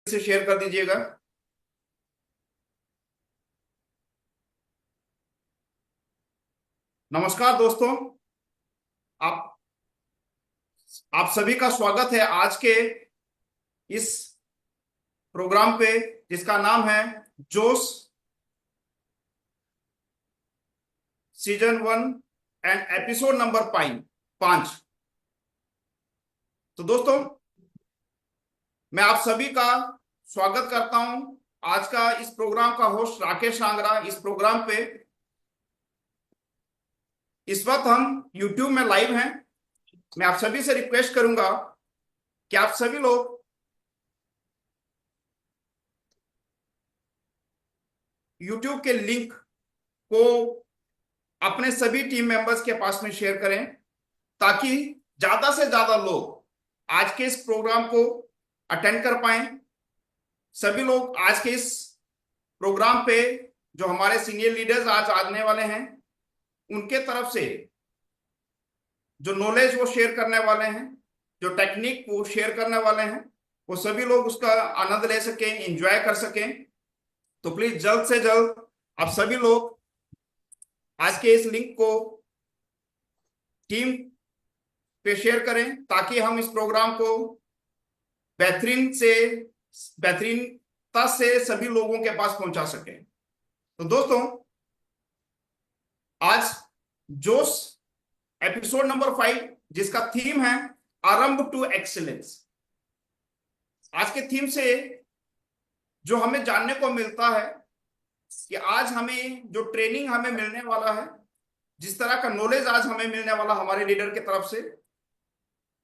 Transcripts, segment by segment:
से शेयर कर दीजिएगा। नमस्कार दोस्तों, आप आप सभी का स्वागत है आज के इस प्रोग्राम पे जिसका नाम है जोश सीजन 1 एंड एपिसोड नंबर 5। तो दोस्तों, मैं आप सभी का स्वागत करता हूं। आज का इस प्रोग्राम का होस्ट राकेश आंगरा। इस प्रोग्राम पे इस वक्त हम YouTube में लाइव हैं। मैं आप सभी से रिक्वेस्ट करूंगा कि आप सभी लोग YouTube के लिंक को अपने सभी टीम मेंबर्स के पास में शेयर करें, ताकि ज्यादा से ज्यादा लोग आज के इस प्रोग्राम को अटेंड कर पाए। सभी लोग आज के इस प्रोग्राम पे जो हमारे सीनियर लीडर्स आज आने वाले हैं, उनके तरफ से जो नॉलेज वो शेयर करने वाले हैं, जो टेक्निक वो शेयर करने वाले हैं, वो सभी लोग उसका आनंद ले सकें, एंजॉय कर सकें। तो प्लीज जल्द से जल्द आप सभी लोग आज के इस लिंक को टीम पे शेयर करें, ताकि हम इस प्रोग्राम को बेहतरीनता से सभी लोगों के पास पहुंचा सकें। तो दोस्तों, आज जोश एपिसोड नंबर 5, जिसका थीम है आरंभ टू एक्सीलेंस। आज के थीम से जो हमें जानने को मिलता है कि आज हमें जो ट्रेनिंग हमें मिलने वाला है, जिस तरह का नॉलेज आज हमें मिलने वाला हमारे लीडर की तरफ से,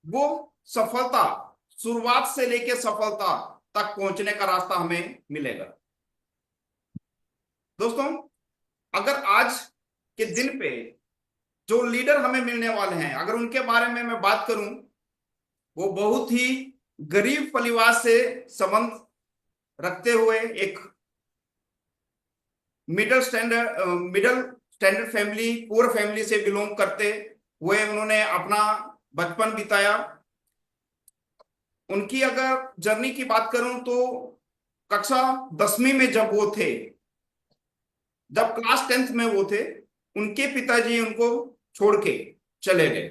वो सफलता, शुरुआत से लेकर सफलता तक पहुंचने का रास्ता हमें मिलेगा। दोस्तों, अगर आज के दिन पे जो लीडर हमें मिलने वाले हैं, अगर उनके बारे में मैं बात करूं, वो बहुत ही गरीब परिवार से संबंध रखते हुए एक middle standard family, poor family से बिलोंग करते हुए उन्होंने अपना बचपन बिताया। उनकी अगर जर्नी की बात करूं तो कक्षा 10वीं में जब वो थे, जब क्लास 10th में वो थे, उनके पिताजी उनको छोड़ के चले गए,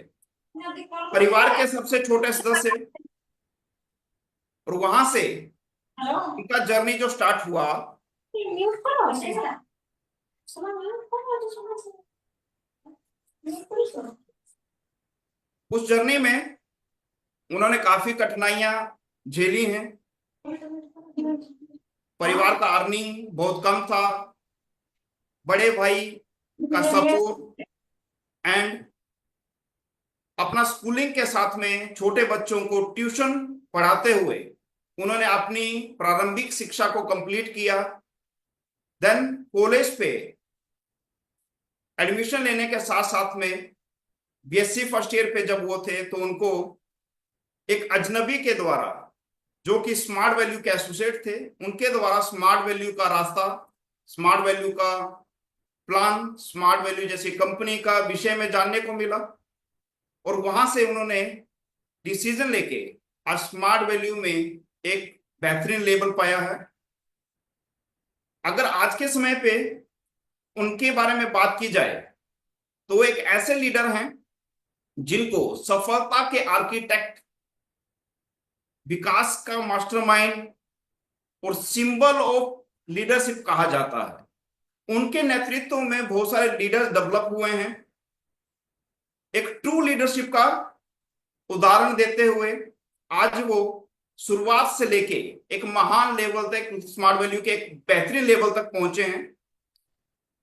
परिवार के सबसे छोटे सदस्य। और वहां से उनका जर्नी जो स्टार्ट हुआ, उस जर्नी में उन्होंने काफी कठिनाइयां झेली हैं। परिवार का अर्निंग बहुत कम था, बड़े भाई का सपोर्ट एंड अपना स्कूलिंग के साथ में छोटे बच्चों को ट्यूशन पढ़ाते हुए उन्होंने अपनी प्रारंभिक शिक्षा को कंप्लीट किया। देन कॉलेज पे एडमिशन लेने के साथ साथ में बीएससी फर्स्ट ईयर पे जब वो थे, तो उनको एक अजनबी के द्वारा, जो कि स्मार्ट वैल्यू के एसोसिएट थे, उनके द्वारा स्मार्ट वैल्यू का रास्ता, स्मार्ट वैल्यू का प्लान, स्मार्ट वैल्यू जैसी कंपनी का विषय में जानने को मिला। और वहां से उन्होंने डिसीजन लेके आज स्मार्ट वैल्यू में एक बेहतरीन लेवल पाया है। अगर आज के समय पे उनके बारे में बात की जाए, तो वो एक ऐसे लीडर हैं जिनको सफलता के आर्किटेक्ट, विकास का मास्टरमाइंड और सिंबल ऑफ लीडरशिप कहा जाता है। उनके नेतृत्व में बहुत सारे लीडर्स डेवलप हुए हैं। एक ट्रू लीडरशिप का उदाहरण देते हुए आज वो शुरुआत से लेके एक महान लेवल तक, स्मार्ट वैल्यू के एक बेहतरीन लेवल तक पहुंचे हैं।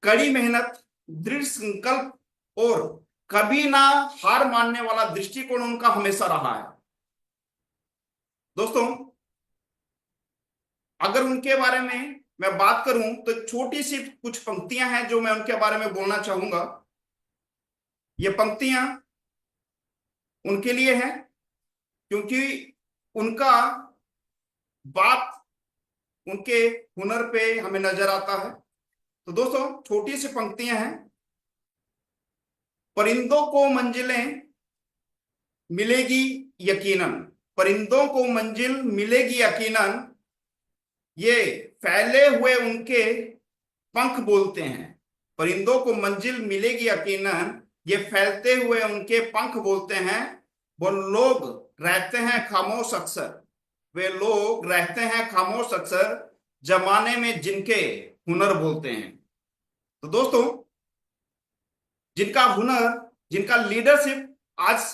कड़ी मेहनत, दृढ़ संकल्प और कभी ना हार मानने वाला दृष्टिकोण उनका हमेशा रहा है। दोस्तों, अगर उनके बारे में मैं बात करूं तो छोटी सी कुछ पंक्तियां हैं जो मैं उनके बारे में बोलना चाहूंगा। ये पंक्तियां उनके लिए हैं, क्योंकि उनका बात उनके हुनर पे हमें नजर आता है। तो दोस्तों, छोटी सी पंक्तियां हैं। परिंदों को मंजिलें मिलेगी यकीनन, परिंदों को मंजिल मिलेगी यकीनन, ये फैले हुए उनके पंख बोलते हैं। परिंदों को मंजिल मिलेगी यकीनन, ये फैलते हुए उनके पंख बोलते हैं। वो लोग रहते हैं खामोश अक्सर, वे लोग रहते हैं खामोश अक्सर, जमाने में जिनके हुनर बोलते हैं। तो दोस्तों, जिनका हुनर, जिनका लीडरशिप आज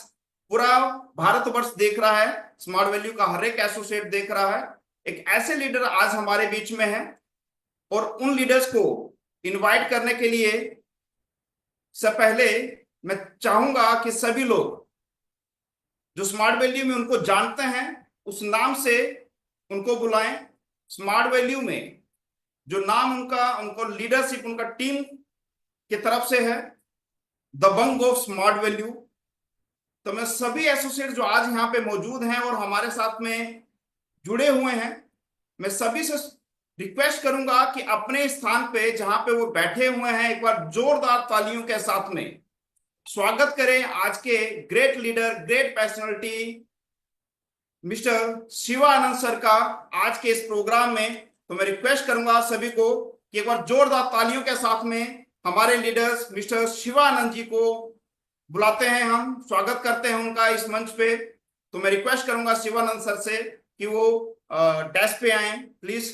पूरा भारतवर्ष देख रहा है, स्मार्ट वैल्यू का हर एक एसोसिएट देख रहा है, एक ऐसे लीडर आज हमारे बीच में है। और उन लीडर्स को इनवाइट करने के लिए से पहले मैं चाहूंगा कि सभी लोग जो स्मार्ट वैल्यू में उनको जानते हैं उस नाम से उनको बुलाएं। स्मार्ट वैल्यू में जो नाम उनका, उनको लीडरशिप उनका टीम की तरफ से है, दबंग ऑफ स्मार्ट वैल्यू। तो मैं सभी एसोसिएट जो आज यहाँ पे मौजूद हैं और हमारे साथ में जुड़े हुए हैं, मैं सभी से रिक्वेस्ट करूंगा कि अपने स्थान पे जहां पे वो बैठे हुए हैं, एक बार जोरदार तालियों के साथ में स्वागत करें आज के great leader, great personality mister Shivanand sir का आज के इस प्रोग्राम में। तो मैं रिक्वेस्ट करूंगा सभी को कि एक बार जोरदार तालियों के साथ में हमारे लीडर्स मिस्टर शिवानंद जी को बुलाते हैं, हम स्वागत करते हैं उनका इस मंच पे। तो मैं रिक्वेस्ट करूंगा शिवानंद सर से कि वो डेस्क पे आए प्लीज।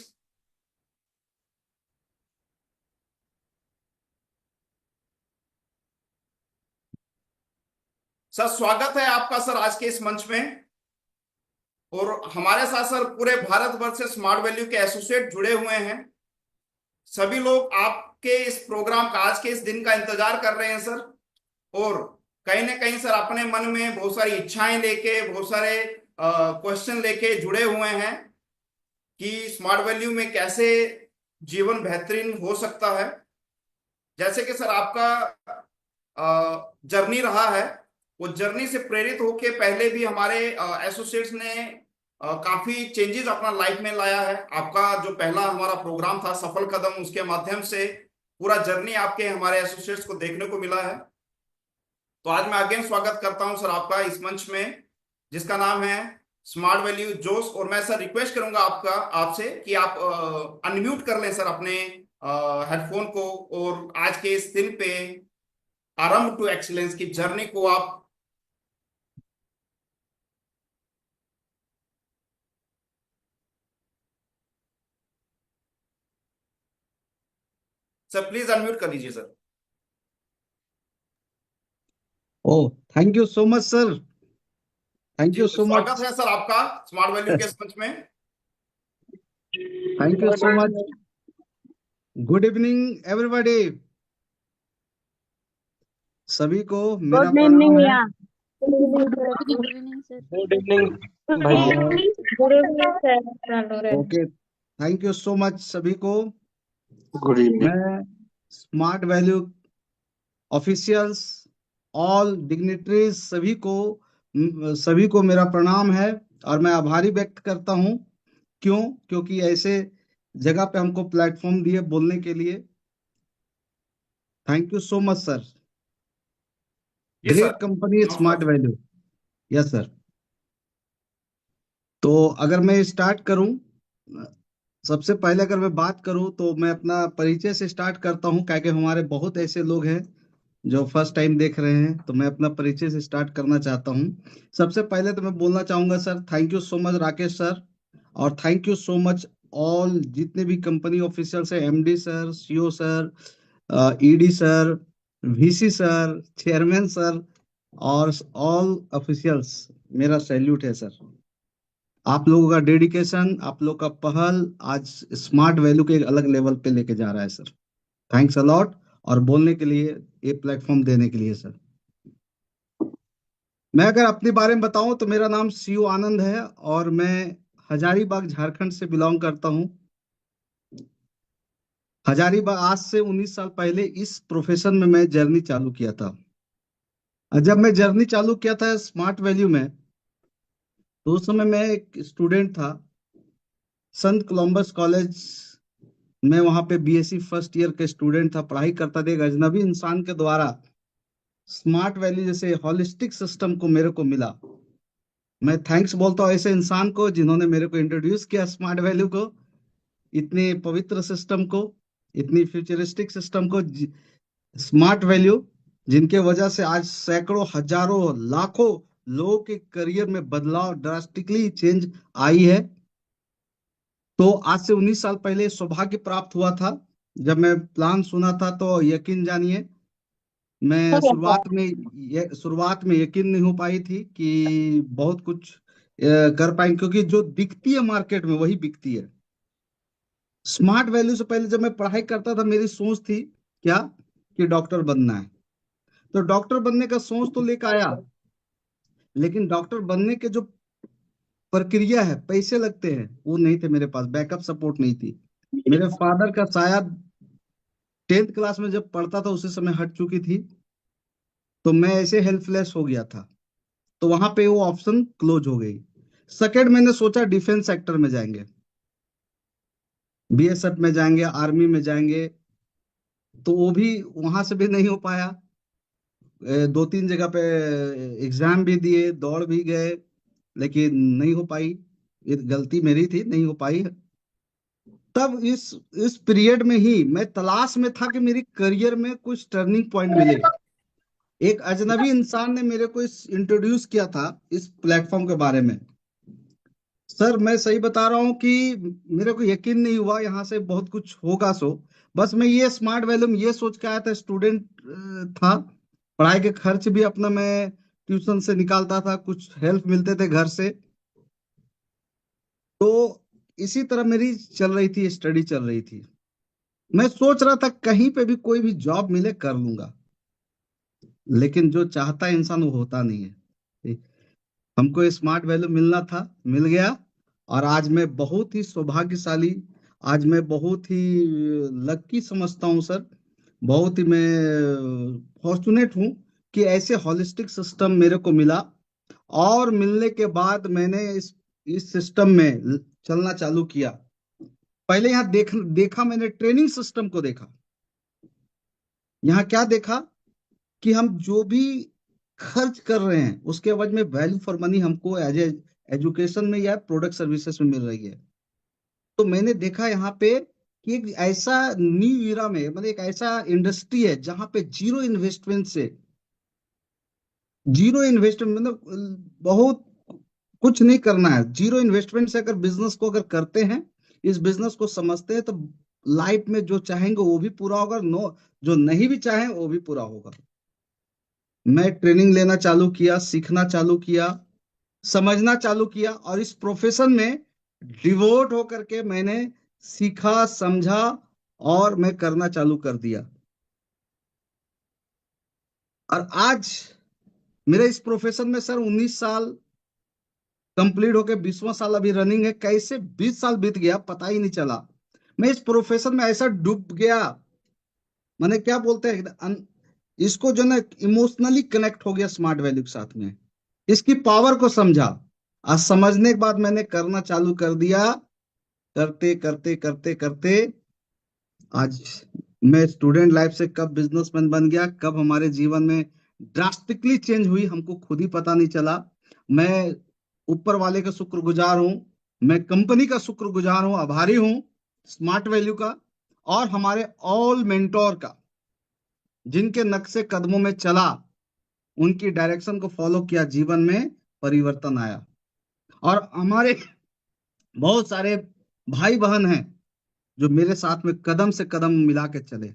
सर, स्वागत है आपका सर आज के इस मंच में। और हमारे साथ सर पूरे भारतवर्ष से स्मार्ट वैल्यू के एसोसिएट जुड़े हुए हैं। सभी लोग आपके इस प्रोग्राम का, आज के इस दिन का इंतजार कर रहे हैं सर। और कहीं ना कहीं सर अपने मन में बहुत सारी इच्छाएं लेके, बहुत सारे क्वेश्चन लेके जुड़े हुए हैं कि स्मार्ट वैल्यू में कैसे जीवन बेहतरीन हो सकता है। जैसे कि सर आपका जर्नी रहा है, वो जर्नी से प्रेरित होके पहले भी हमारे एसोसिएट्स ने काफी चेंजेस अपना लाइफ में लाया है। आपका जो पहला हमारा प्रोग्राम था सफल कदम, उसके माध्यम से पूरा जर्नी आपके हमारे एसोसिएट्स को देखने को मिला है। तो आज मैं अगेन स्वागत करता हूं सर आपका इस मंच में जिसका नाम है स्मार्ट वैल्यू जोश। और मैं सर रिक्वेस्ट करूंगा आपसे कि आप अनम्यूट कर लें सर अपने हेडफोन को, और आज के इस दिन पे आरंभ टू एक्सीलेंस की जर्नी को आप सर प्लीज अनम्यूट कर लीजिए sir. Oh, thank you so much sir. Thank ji you तो सो स्वागत मच। है सर आपका स्मार्ट वैल्यू के इस मंच में। Thank you so much. Good evening everybody. सभी को मेरा गुड प्रणाम इवनिंग है। भैया। Good evening sir. Good evening भाई। Good evening sir. Okay, thank you so much सभी को। Good evening. मैं Smart Value officials, all dignitaries, सभी को मेरा प्रणाम है और मैं आभारी व्यक्त करता हूँ। क्योंकि ऐसे जगह पे हमको प्लेटफॉर्म दिए बोलने के लिए। Thank you so much sir. जी सर, ग्रेट कंपनी नमस्कार Smart sir. Value. Yes sir. तो अगर मैं स्टार्ट करूं, सबसे पहले अगर मैं बात करूं तो मैं अपना परिचय से स्टार्ट करता हूं, क्योंकि हमारे बहुत ऐसे लोग हैं जो फर्स्ट टाइम देख रहे हैं। तो मैं अपना परिचय से स्टार्ट करना चाहता हूं। सबसे पहले तो मैं बोलना चाहूंगा sir, thank you so much Rakesh sir, और thank you so much all जितने भी कंपनी ऑफिशियल्स है, MD sir, CEO sir, ED sir, VC sir, chairman sir, और ऑल ऑफिशियल्स, मेरा सैल्यूट है सर। आप लोगों का डेडिकेशन, आप लोग का पहल आज स्मार्ट वैल्यू के एक अलग लेवल पे लेके जा रहा है सर। थैंक्स अलॉट, और बोलने के लिए, ये प्लेटफॉर्म देने के लिए सर। मैं अगर अपने बारे में बताऊं तो मेरा नाम सीओ आनंद है और मैं हजारीबाग झारखंड से बिलोंग करता हूं। हजारीबाग, आज से 19 साल पहले इस प्रोफेशन में मैं जर्नी चालू किया था। और जब मैं जर्नी चालू किया था स्मार्ट वैल्यू में, तो उस समय मैं एक स्टूडेंट था संत कोलंबस कॉलेज में। वहां पे बीएससी फर्स्ट ईयर के स्टूडेंट था, पढ़ाई करता था। एक अजनबी इंसान के द्वारा स्मार्ट वैल्यू जैसे हॉलिस्टिक सिस्टम को मेरे को मिला। मैं थैंक्स बोलता हूँ ऐसे इंसान को जिन्होंने मेरे को इंट्रोड्यूस किया स्मार्ट वैल्यू को। इतने पवित्र सिस्टम को, इतनी फ्यूचरिस्टिक सिस्टम को, स्मार्ट वैल्यू, जिनके वजह से आज सैकड़ों, हजारों, लाखों लोगों के करियर में बदलाव, ड्रास्टिकली चेंज आई है। तो आज से 19 साल पहले सौभाग्य प्राप्त हुआ था। जब मैं प्लान सुना था तो यकीन जानिए, मैं शुरुआत में यकीन नहीं हो पाई थी कि बहुत कुछ कर पाएंगे, क्योंकि जो बिकती है मार्केट में वही बिकती है। स्मार्ट वैल्यू से पहले जब मैं पढ़ाई करता था, मेरी सोच थी क्या, कि डॉक्टर बनना है। तो डॉक्टर बनने का सोच तो लेकर आया, लेकिन डॉक्टर बनने के जो प्रक्रिया है, पैसे लगते हैं, वो नहीं थे मेरे पास, बैकअप सपोर्ट नहीं थी। मेरे फादर का साया 10th क्लास में जब पढ़ता था उसी समय हट चुकी थी, तो मैं ऐसे हेल्पलेस हो गया था। तो वहां पे वो ऑप्शन क्लोज हो गई। सेकेंड, मैंने सोचा डिफेंस सेक्टर में जाएंगे, बीएसएफ में जाएंगे, आर्मी में जाएंगे, तो वो भी, वहां से भी नहीं हो पाया। 2-3 जगह पे एग्जाम भी दिए, दौड़ भी गए, लेकिन नहीं हो पाई। ये गलती मेरी थी, नहीं हो पाई। तब इस पीरियड में ही मैं तलाश में था कि मेरी करियर में कुछ टर्निंग पॉइंट मिले। एक अजनबी इंसान ने मेरे को इंट्रोड्यूस किया था इस प्लेटफॉर्म के बारे में। सर, मैं सही बता रहा हूँ कि मेरे को यकीन नहीं हुआ यहाँ से बहुत कुछ होगा। सो बस मैं ये स्मार्ट वैल्यूम ये सोच के आया था, स्टूडेंट था, पढ़ाई के खर्च भी अपना मैं ट्यूशन से निकालता था, कुछ हेल्प मिलते थे घर से। तो इसी तरह मेरी चल रही थी, स्टडी चल रही थी। मैं सोच रहा था कहीं पे भी कोई भी जॉब मिले कर लूंगा, लेकिन जो चाहता है इंसान वो होता नहीं है। हमको स्मार्ट वैल्यू मिलना था, मिल गया। और आज मैं बहुत ही सौभाग्यशाली, आज मैं बहुत ही लक्की समझता हूँ सर। बहुत ही मैं फॉर्चुनेट हूँ कि ऐसे हॉलिस्टिक सिस्टम मेरे को मिला। और मिलने के बाद मैंने इस सिस्टम में चलना चालू किया। पहले यहाँ देखा मैंने ट्रेनिंग सिस्टम को देखा। यहाँ क्या देखा कि हम जो भी खर्च कर रहे हैं उसके एवज में वैल्यू फॉर मनी हमको एज एजुकेशन में या प्रोडक्ट सर्विसेज में मिल रही है। तो मैंने देखा यहाँ पे कि एक ऐसा न्यू इरा में, मतलब एक ऐसा इंडस्ट्री है जहां पे जीरो इन्वेस्टमेंट, मतलब बहुत कुछ नहीं करना है, जीरो इन्वेस्टमेंट से अगर बिजनेस को अगर करते हैं, इस बिजनेस को समझते हैं, तो लाइफ में जो चाहेंगे वो भी पूरा होगा, नो जो नहीं भी चाहे वो भी पूरा होगा। मैं ट्रेनिंग लेना चालू किया, सीखना चालू किया, समझना चालू किया, और इस प्रोफेशन में डिवोट होकर के मैंने सीखा, समझा, और मैं करना चालू कर दिया। और आज मेरे इस प्रोफेशन में सर 19 साल कंप्लीट होके 20वां साल अभी रनिंग है। कैसे 20 साल बीत गया पता ही नहीं चला। मैं इस प्रोफेशन में ऐसा डूब गया, मैंने क्या बोलते हैं, इसको जो ना इमोशनली कनेक्ट हो गया स्मार्ट वैल्यू के साथ में, इसकी पावर को समझा। आज समझने के बाद मैंने करना चालू कर दिया। करते करते करते करते आज मैं स्टूडेंट लाइफ से कब बिजनेसमैन बन गया, कब हमारे जीवन में ड्रास्टिकली चेंज हुई, हमको खुद ही पता नहीं चला। मैं ऊपर वाले का शुक्रगुजार हूँ, मैं कंपनी का शुक्रगुजार हूँ, आभारी हूँ स्मार्ट वैल्यू का, और हमारे ऑल मेंटोर का, जिनके नक्शे कदमों में चला, उनकी डायरेक्शन को फॉलो किया, जीवन में परिवर्तन आया। और हमारे बहुत सारे भाई बहन हैं जो मेरे साथ में कदम से कदम मिला के चले।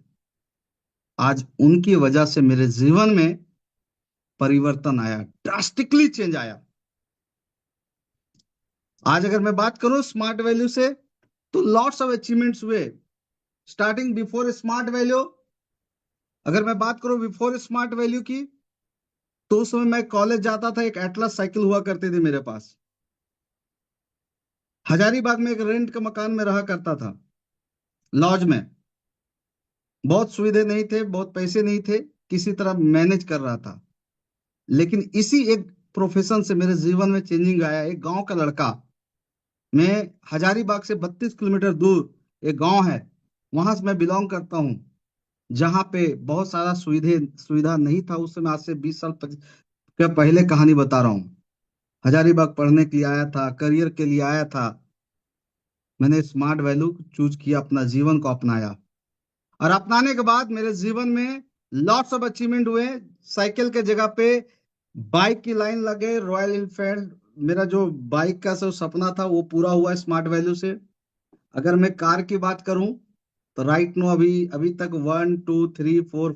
आज उनकी वजह से मेरे जीवन में परिवर्तन आया, ड्रास्टिकली चेंज आया। आज अगर मैं बात करूं स्मार्ट वैल्यू से, तो लॉट्स ऑफ अचीवमेंट्स हुए। स्टार्टिंग बिफोर स्मार्ट वैल्यू, अगर मैं बात करूं बिफोर स्मार्ट वैल्यू की, तो उस समय मैं कॉलेज जाता था, एक एटलस साइकिल हुआ करती थी मेरे पास। हजारीबाग में एक रेंट के मकान में रहा करता था, लॉज में। बहुत सुविधे नहीं थे, बहुत पैसे नहीं थे, किसी तरह मैनेज कर रहा था। लेकिन इसी एक प्रोफेशन से मेरे जीवन में चेंजिंग आया। एक गांव का लड़का, मैं हजारीबाग से 32 किलोमीटर दूर एक गांव है, वहां से मैं बिलोंग करता हूँ, जहाँ पे बहुत सारा सुविधा नहीं था उस समय। आज से 20 साल के पहले कहानी बता रहा हूँ। हजारीबाग पढ़ने के लिए आया था, करियर के लिए आया था। मैंने स्मार्ट वैल्यू चूज किया, अपना जीवन को अपनाया, और अपनाने के बाद मेरे जीवन में लॉट्स ऑफ अचीवमेंट हुए। साइकिल के जगह पे बाइक की लाइन लगे, रॉयल इनफील्ड। मेरा जो बाइक का जो सपना था वो पूरा हुआ स्मार्ट वैल्यू से। अगर मैं कार की बात करूं तो राइट नो अभी अभी तक 1 2 3 4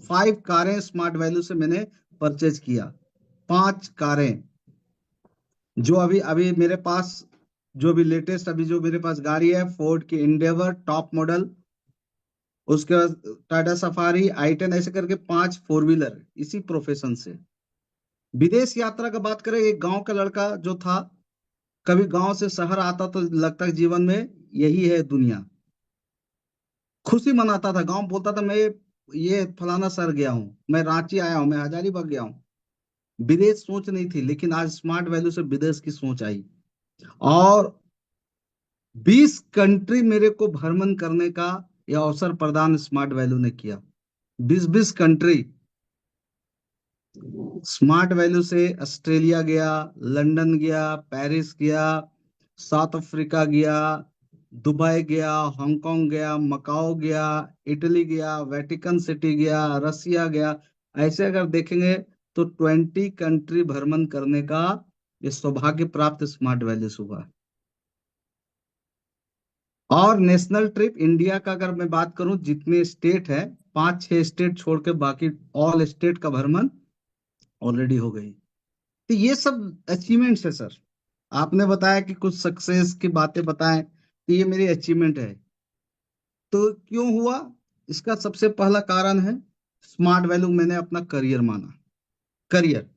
5 कारें स्मार्ट वैल्यू से मैंने परचेज किया। 5 कारें जो अभी अभी मेरे पास, जो भी लेटेस्ट अभी जो मेरे पास गाड़ी है, फोर्ड की इंडेवर टॉप मॉडल, उसके बाद टाटा सफारी, i10, ऐसे करके 5 4 व्हीलर इसी प्रोफेशन से। विदेश यात्रा का बात करें, एक गांव का लड़का जो था, कभी गांव से शहर आता तो लगता है जीवन में यही है दुनिया। खुशी मनाता था, गांव बोलता था मैं ये फलाना शहर गया हूँ, मैं रांची आया हूँ, मैं हजारीबाग गया हूँ। विदेश सोच नहीं थी, लेकिन आज स्मार्ट वैल्यू से विदेश की सोच आई, और 20 कंट्री मेरे को भ्रमण करने का यह अवसर प्रदान स्मार्ट वैल्यू ने किया। 20 कंट्री स्मार्ट वैल्यू से। ऑस्ट्रेलिया गया, लंदन गया, पेरिस गया, साउथ अफ्रीका गया, दुबई गया, हांगकांग गया, मकाओ गया, इटली गया, वेटिकन सिटी गया, रसिया गया। ऐसे अगर देखेंगे तो 20 कंट्री भ्रमण करने का ये सौभाग्य प्राप्त स्मार्ट वैल्यू से हुआ। और नेशनल ट्रिप इंडिया का अगर मैं बात करूं, जितने स्टेट है, 5 6 स्टेट छोड़ के बाकी ऑल स्टेट का भ्रमण ऑलरेडी हो गई। तो ये सब अचीवमेंट्स है सर। आपने बताया कि कुछ सक्सेस की बातें बताएं, तो ये मेरी अचीवमेंट है। तो क्यों हुआ? इसका सबसे पहला कारण है स्मार्ट वैल्यू मैंने अपना करियर माना। करियर,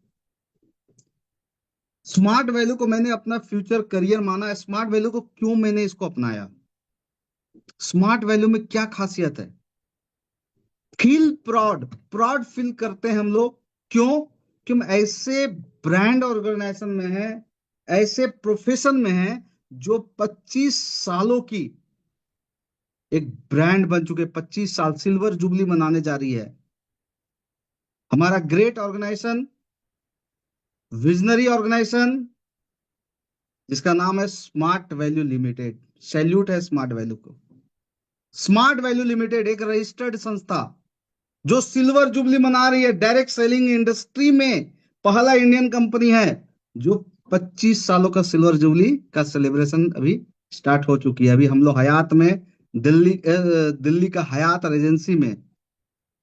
स्मार्ट वैल्यू को मैंने अपना फ्यूचर करियर माना। स्मार्ट वैल्यू को क्यों मैंने इसको अपनाया? स्मार्ट वैल्यू में क्या खासियत है? फील प्राउड, प्राउड फील करते हैं हम लोग। क्यों? कि हम ऐसे ब्रांड ऑर्गेनाइजेशन में है, ऐसे प्रोफेशन में है जो 25 सालों की एक ब्रांड बन चुके। 25 साल सिल्वर जुबली मनाने जा रही है हमारा ग्रेट ऑर्गेनाइजेशन, विजनरी ऑर्गेनाइजेशन, जिसका नाम है स्मार्ट वैल्यू लिमिटेड। सैल्यूट है स्मार्ट वैल्यू को। स्मार्ट वैल्यू लिमिटेड एक रजिस्टर्ड संस्था जो सिल्वर जुबली मना रही है। डायरेक्ट सेलिंग इंडस्ट्री में पहला इंडियन कंपनी है जो 25 सालों का सिल्वर जुबली का सेलिब्रेशन अभी स्टार्ट हो चुकी है। अभी हम लोग हयात में, दिल्ली का हयात एजेंसी में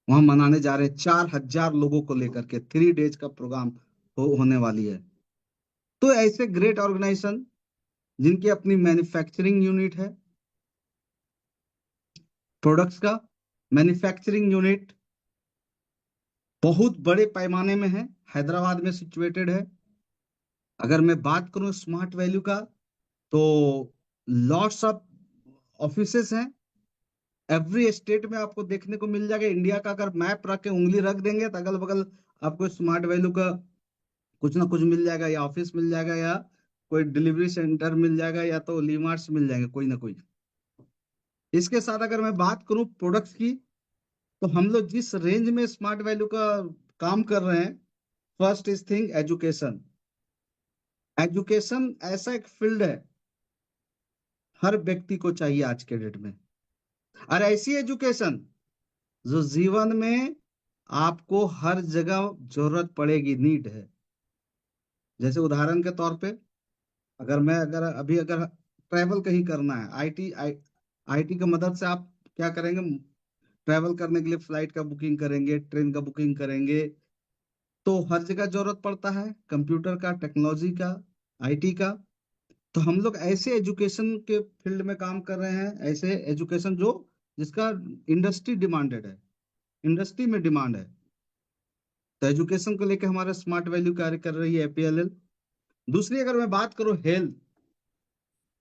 वहां मनाने जा रहे हैं। 4000 लोगों को लेकर के 3 डेज का प्रोग्राम होने वाली है। तो ऐसे ग्रेट ऑर्गेनाइजेशन जिनकी अपनी मैन्युफैक्चरिंग यूनिट है, प्रोडक्ट्स का मैन्युफैक्चरिंग यूनिट बहुत बड़े पैमाने में है, हैदराबाद में सिचुएटेड है। अगर मैं बात करूं स्मार्ट वैल्यू का, तो लॉट्स ऑफ ऑफिसेस हैं एवरी स्टेट में, आपको देखने को मिल जाएगा। इंडिया का अगर मैप रख के उंगली रख देंगे तो अगल बगल आपको स्मार्ट वैल्यू का कुछ ना कुछ मिल जाएगा, या ऑफिस मिल जाएगा, या कोई डिलीवरी सेंटर मिल जाएगा, या तो लीमार्ट्स मिल जाएंगे कोई ना कोई। इसके साथ अगर मैं बात करूं प्रोडक्ट्स की, तो हम लोग जिस रेंज में स्मार्ट वैल्यू का काम कर रहे हैं, first is thing education. Education ऐसा एक फील्ड है हर व्यक्ति को चाहिए आज के डेट में, और ऐसी एजुकेशन जो जीवन में आपको हर जगह जरूरत पड़ेगी, नीड है। जैसे उदाहरण के तौर पे, अगर ट्रैवल कहीं करना है, आईटी की मदद से आप क्या करेंगे? ट्रैवल करने के लिए फ्लाइट का बुकिंग करेंगे, ट्रेन का बुकिंग करेंगे, तो हर जगह जरूरत पड़ता है कंप्यूटर का, टेक्नोलॉजी का, आईटी का। तो हम लोग ऐसे एजुकेशन के फील्ड में काम कर रहे हैं, ऐसे एजुकेशन जो जिसका इंडस्ट्री डिमांडेड है, इंडस्ट्री में डिमांड है। तो एजुकेशन को लेकर हमारा स्मार्ट वैल्यू कार्य कर रही है एपीएलएल। दूसरी अगर मैं बात करूं हेल्थ,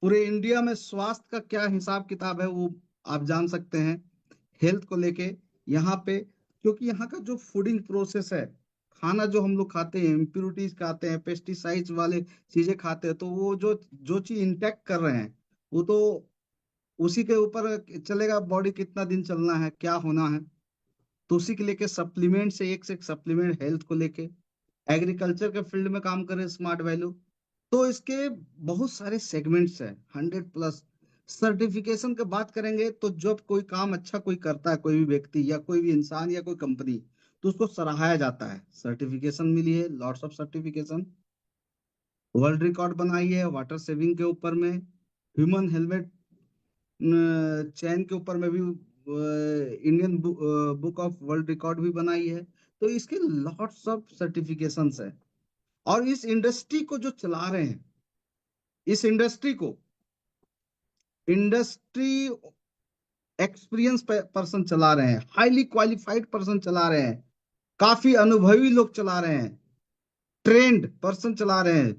पूरे इंडिया में स्वास्थ्य का क्या हिसाब किताब है वो आप जान सकते हैं। हेल्थ को लेके यहाँ पे, क्योंकि यहाँ का जो फूडिंग प्रोसेस है, खाना जो हम लोग खाते हैं, इम्प्यूरिटीज खाते हैं, पेस्टिसाइड्स वाले चीजें खाते हैं, तो वो जो जो चीज इंटेक्ट कर रहे हैं वो तो उसी के ऊपर चलेगा, बॉडी कितना दिन चलना है, क्या होना है। तो उसी के लेके सप्लीमेंट से एक सप्लीमेंट हेल्थ को लेके। एग्रीकल्चर के फील्ड में काम करें स्मार्ट वैल्यू, तो इसके बहुत सारे सेगमेंट्स हैं, 100 प्लस सर्टिफिकेशन की बात करेंगे तो जब कोई काम अच्छा कोई करता है, कोई भी व्यक्ति या कोई भी इंसान या कोई कंपनी, तो उसको सराहाया जाता है। सर्टिफिकेशन मिली है, lots of certification. World record बनाई है वाटर सेविंग के ऊपर में, ह्यूमन हेलमेट चैन के ऊपर में भी Indian book of world record भी बनाई है। तो इसके लॉट्स ऑफ सर्टिफिकेशंस है। और इस इंडस्ट्री को जो चला रहे हैं, इस इंडस्ट्री एक्सपीरियंस पर्सन चला रहे हैं, हाईली क्वालिफाइड पर्सन चला रहे हैं, काफी अनुभवी लोग चला रहे हैं, ट्रेंड पर्सन चला रहे हैं।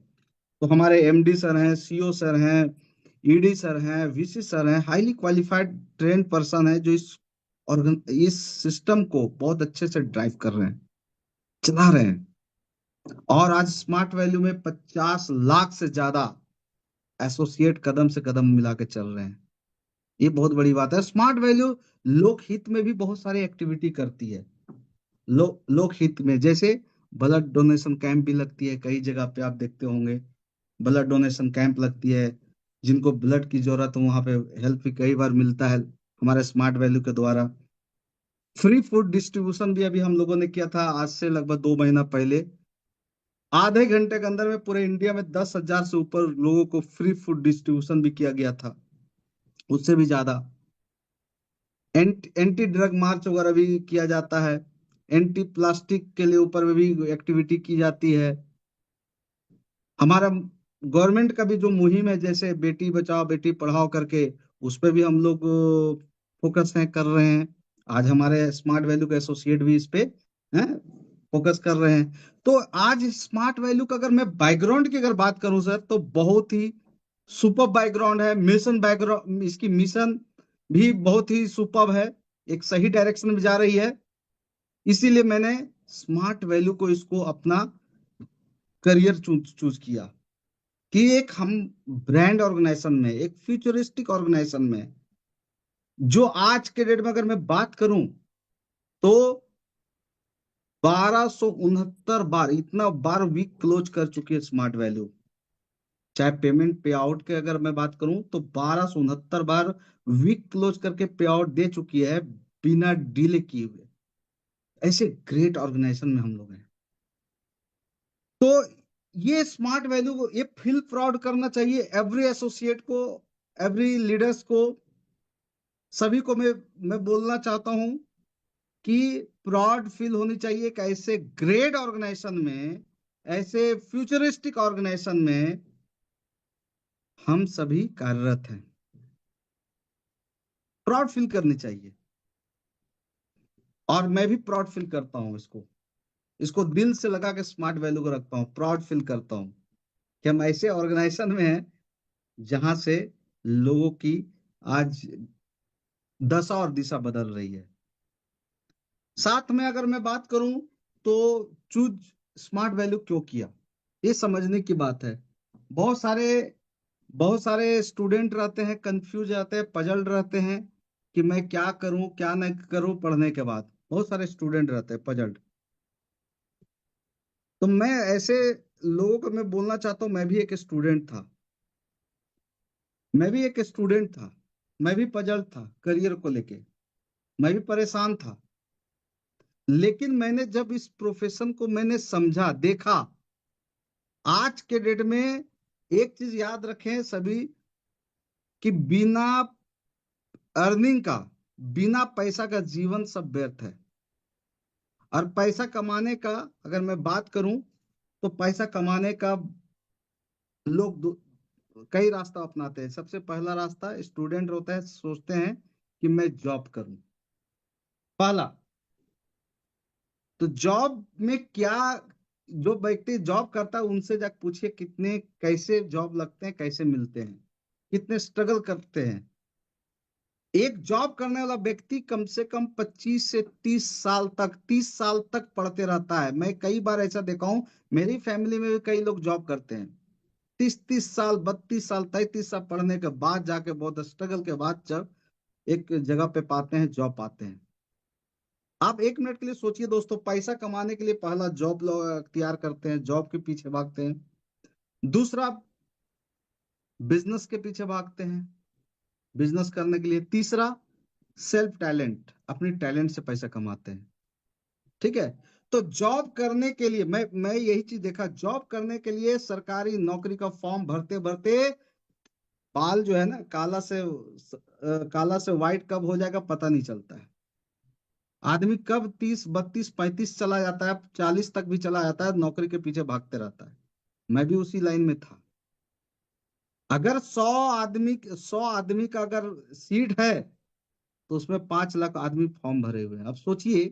तो हमारे एमडी सर हैं, सीओ सर हैं, ईडी सर हैं, वीसी सर हैं, हाईली क्वालिफाइड ट्रेंड पर्सन है जो इस सिस्टम को बहुत अच्छे से ड्राइव कर रहे हैं, चला रहे हैं। और आज स्मार्ट वैल्यू में 50 लाख से ज्यादा एसोसिएट कदम से कदम मिला के चल रहे हैं। ये बहुत बड़ी बात है। स्मार्ट वैल्यू लोक हित में भी बहुत सारी एक्टिविटी करती है। लोक हित में जैसे ब्लड डोनेशन कैंप भी लगती है, कई जगह पे आप देखते होंगे ब्लड डोनेशन कैंप लगती है। जिनको ब्लड की जरूरत है वहां पे हेल्प भी कई बार मिलता है हमारे स्मार्ट वैल्यू के द्वारा। फ्री फूड डिस्ट्रीब्यूशन भी अभी हम लोगों ने किया था, आज से लगभग 2 महीना पहले। आधे घंटे के अंदर में पूरे इंडिया में 10,000 से ऊपर लोगों को फ्री फूड डिस्ट्रीब्यूशन भी किया गया था, उससे भी ज्यादा। एंटी ड्रग मार्च वगैरह भी किया जाता है। एंटी प्लास्टिक के लिए ऊपर में भी एक्टिविटी की जाती है। हमारा गवर्नमेंट का भी जो मुहिम है, जैसे बेटी बचाओ बेटी पढ़ाओ करके, उस पे भी हम लोग फोकस कर रहे हैं। आज हमारे स्मार्ट वैल्यू के एसोसिएट भी इस पे फोकस कर रहे हैं। तो आज स्मार्ट वैल्यू का अगर मैं बैकग्राउंड की अगर बात करूं सर, तो बहुत ही सुपर बैकग्राउंड है। मिशन बैकग्राउंड, इसकी मिशन भी बहुत ही सुपर है, एक सही डायरेक्शन में जा रही है। इसीलिए मैंने स्मार्ट वैल्यू को इसको अपना करियर चूज किया कि एक हम ब्रांड ऑर्गेनाइजेशन में, एक फ्यूचरिस्टिक ऑर्गेनाइजेशन में, जो आज के डेट में अगर मैं बात करूं तो 1269 बार, इतना बार वीक क्लोज कर चुकी है स्मार्ट वैल्यू। चाहे पेमेंट पे आउट के अगर मैं बात करूं तो 1269 बार वीक क्लोज करके पे आउट दे चुकी है बिना डिले किए हुए। ऐसे ग्रेट ऑर्गेनाइजेशन में हम लोग हैं। तो ये स्मार्ट वैल्यू को, ये फील प्राउड करना चाहिए एवरी एसोसिएट को, एवरी लीडर्स को, सभी को मैं बोलना चाहता हूं कि प्राउड फील होनी चाहिए कि ऐसे ग्रेट ऑर्गेनाइजेशन में, ऐसे फ्यूचरिस्टिक ऑर्गेनाइजेशन में हम सभी कार्यरत हैं। प्राउड फील करनी चाहिए। और मैं भी प्राउड फील करता हूं, इसको दिल से लगा के स्मार्ट वैल्यू को रखता हूं, प्राउड फील करता हूं कि हम ऐसे ऑर्गेनाइजेशन में हैं जहां से लोगों की आज दशा और दिशा बदल रही है। साथ में अगर मैं बात करूं तो चूज स्मार्ट वैल्यू क्यों किया, ये समझने की बात है। बहुत सारे बहुत सारे स्टूडेंट रहते हैं, कंफ्यूज रहते हैं, पजल्ड रहते हैं कि मैं क्या करूं क्या नहीं करूं। पढ़ने के बाद बहुत सारे स्टूडेंट रहते हैं पजल्ड। तो मैं ऐसे लोगों को मैं बोलना चाहता हूं, मैं भी एक स्टूडेंट था, मैं भी पजल्ड था करियर को लेके, मैं भी परेशान था। लेकिन मैंने जब इस प्रोफेशन को मैंने समझा, देखा, आज के डेट में एक चीज याद रखें सभी कि बिना अर्निंग का, बिना पैसा का जीवन सब व्यर्थ है। और पैसा कमाने का अगर मैं बात करूं तो पैसा कमाने का लोग कई रास्ता अपनाते हैं। सबसे पहला रास्ता स्टूडेंट होता है, सोचते हैं कि मैं जॉब करूं। पहला तो जॉब में क्या, जो व्यक्ति जॉब करता है उनसे जाकर पूछिए कितने कैसे जॉब लगते हैं, कैसे मिलते हैं, कितने स्ट्रगल करते हैं। एक जॉब करने वाला व्यक्ति कम से कम 25 से 30 साल तक पढ़ते रहता है। मैं कई बार ऐसा देखा हूं, मेरी फैमिली में भी कई लोग जॉब करते हैं 30 साल, 32 साल, 33 साल पढ़ने के बाद जाके बहुत स्ट्रगल के बाद जब एक जगह पे पाते हैं, जॉब पाते हैं। आप 1 मिनट के लिए सोचिए दोस्तों, पैसा कमाने के लिए पहला जॉब लोग अख्तियार करते हैं, जॉब के पीछे भागते हैं। दूसरा बिजनेस के पीछे भागते हैं। बिजनेस करने के लिए। तीसरा, सेल्फ टैलेंट, अपनी टैलेंट से पैसा कमाते हैं। ठीक है। तो जॉब करने के लिए मैं यही चीज देखा, जॉब करने के लिए सरकारी नौकरी का फॉर्म भरते भरते बाल जो है ना, काला से व्हाइट कब हो जाएगा पता नहीं चलता है। आदमी कब 30 32 35 चला जाता है, 40 तक भी चला जाता है, नौकरी के पीछे भागते रहता है। मैं भी उसी लाइन में था। अगर 100 आदमी का अगर सीट है तो उसमें 5 लाख आदमी फॉर्म भरे हुए हैं। अब सोचिए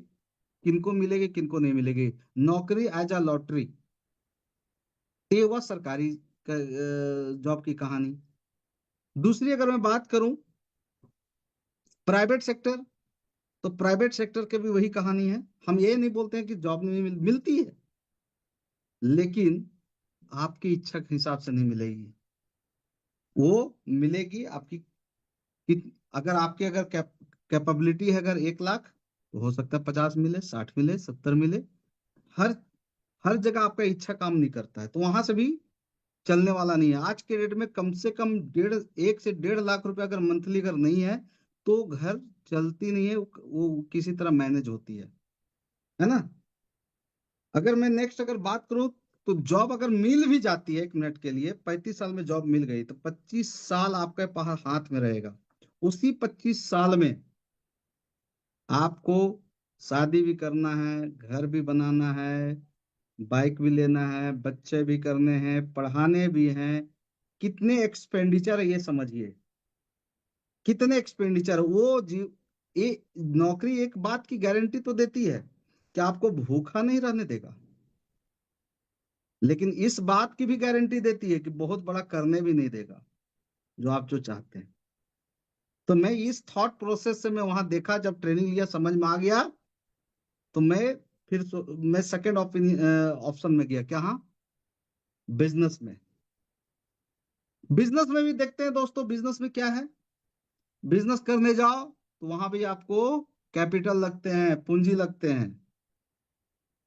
किनको मिलेगी किनको नहीं मिलेगी नौकरी एज अ लॉटरी। ये हुआ सरकारी जॉब की कहानी। दूसरी अगर मैं बात करूं प्राइवेट सेक्टर, तो प्राइवेट सेक्टर की भी वही कहानी है। हम ये नहीं बोलते हैं कि जॉब नहीं मिलती है, लेकिन आपकी इच्छा के हिसाब से नहीं मिलेगी। वो मिलेगी आपकी अगर आपकी अगर कैपेबिलिटी है, अगर 1 लाख तो हो सकता है 50 मिले, 60 मिले, 70 मिले। हर हर जगह आपका इच्छा काम नहीं करता है, तो वहां से भी चलने वाला नहीं है। आज के डेट में कम से कम 1 से 1.5 लाख रुपए अगर मंथली अगर नहीं है तो घर चलती नहीं है, वो किसी तरह मैनेज होती है ना। अगर मैं नेक्स्ट अगर बात करूं तो जॉब अगर मिल भी जाती है, 1 मिनट के लिए 35 साल में जॉब मिल गई तो 25 साल आपके पास हाथ में रहेगा। उसी 25 साल में आपको शादी भी करना है, घर भी बनाना है, बाइक भी लेना है, बच्चे भी करने हैं, पढ़ाने भी हैं। कितने एक्सपेंडिचर है ये समझिए, कितने एक्सपेंडिचर वो जी। ये नौकरी एक बात की गारंटी तो देती है कि आपको भूखा नहीं रहने देगा, लेकिन इस बात की भी गारंटी देती है कि बहुत बड़ा करने भी नहीं देगा जो आप जो चाहते हैं। तो मैं इस थॉट प्रोसेस से मैं वहां देखा, जब ट्रेनिंग लिया समझ में आ गया, तो मैं सेकंड ऑप्शन में गया क्या, हाँ, बिजनेस में। बिजनेस में भी देखते हैं दोस्तों, बिजनेस में क्या है। बिजनेस करने जाओ तो वहां भी आपको कैपिटल लगते हैं, पूंजी लगते हैं,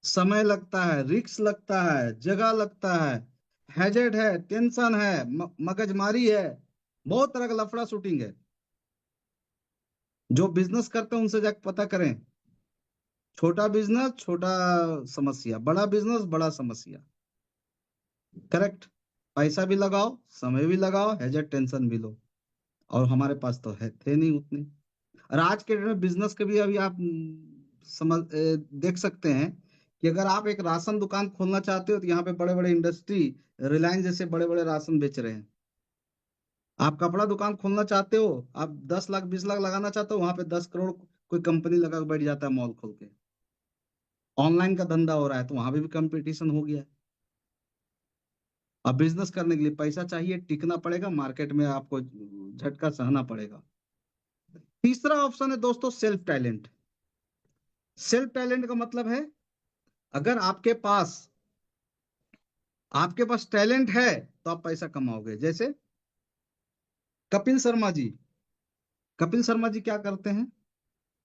समय लगता है, रिस्क लगता है, जगह लगता है, हैजेड है, टेंशन है, मगजमारी है, बहुत तरह का लफड़ा शूटिंग है। जो बिजनेस करते हैं उनसे जाकर पता करें। छोटा बिजनेस छोटा समस्या, बड़ा बिजनेस बड़ा समस्या। करेक्ट। पैसा भी लगाओ, समय भी लगाओ, हैजेड टेंशन भी लो। और हमारे पास तो है थे नहीं उतने। और आज के डेट में बिजनेस के भी अभी आप देख सकते हैं कि अगर आप एक राशन दुकान खोलना चाहते हो तो यहाँ पे बड़े बड़े इंडस्ट्री, रिलायंस जैसे बड़े बड़े राशन बेच रहे हैं। आप कपड़ा दुकान खोलना चाहते हो, आप 10 लाख 20 लाख लगाना चाहते हो, वहां पे 10 करोड़ कोई कंपनी लगा के बैठ जाता है मॉल खोल के। ऑनलाइन का धंधा हो रहा है तो वहां भी कंपटीशन हो गया है। अब बिजनेस करने के लिए पैसा चाहिए, टिकना पड़ेगा मार्केट में, आपको झटका सहना पड़ेगा। तीसरा ऑप्शन है दोस्तों सेल्फ टैलेंट। सेल्फ टैलेंट का मतलब है अगर आपके पास टैलेंट है तो आप पैसा कमाओगे। जैसे कपिल शर्मा जी, कपिल शर्मा जी क्या करते हैं,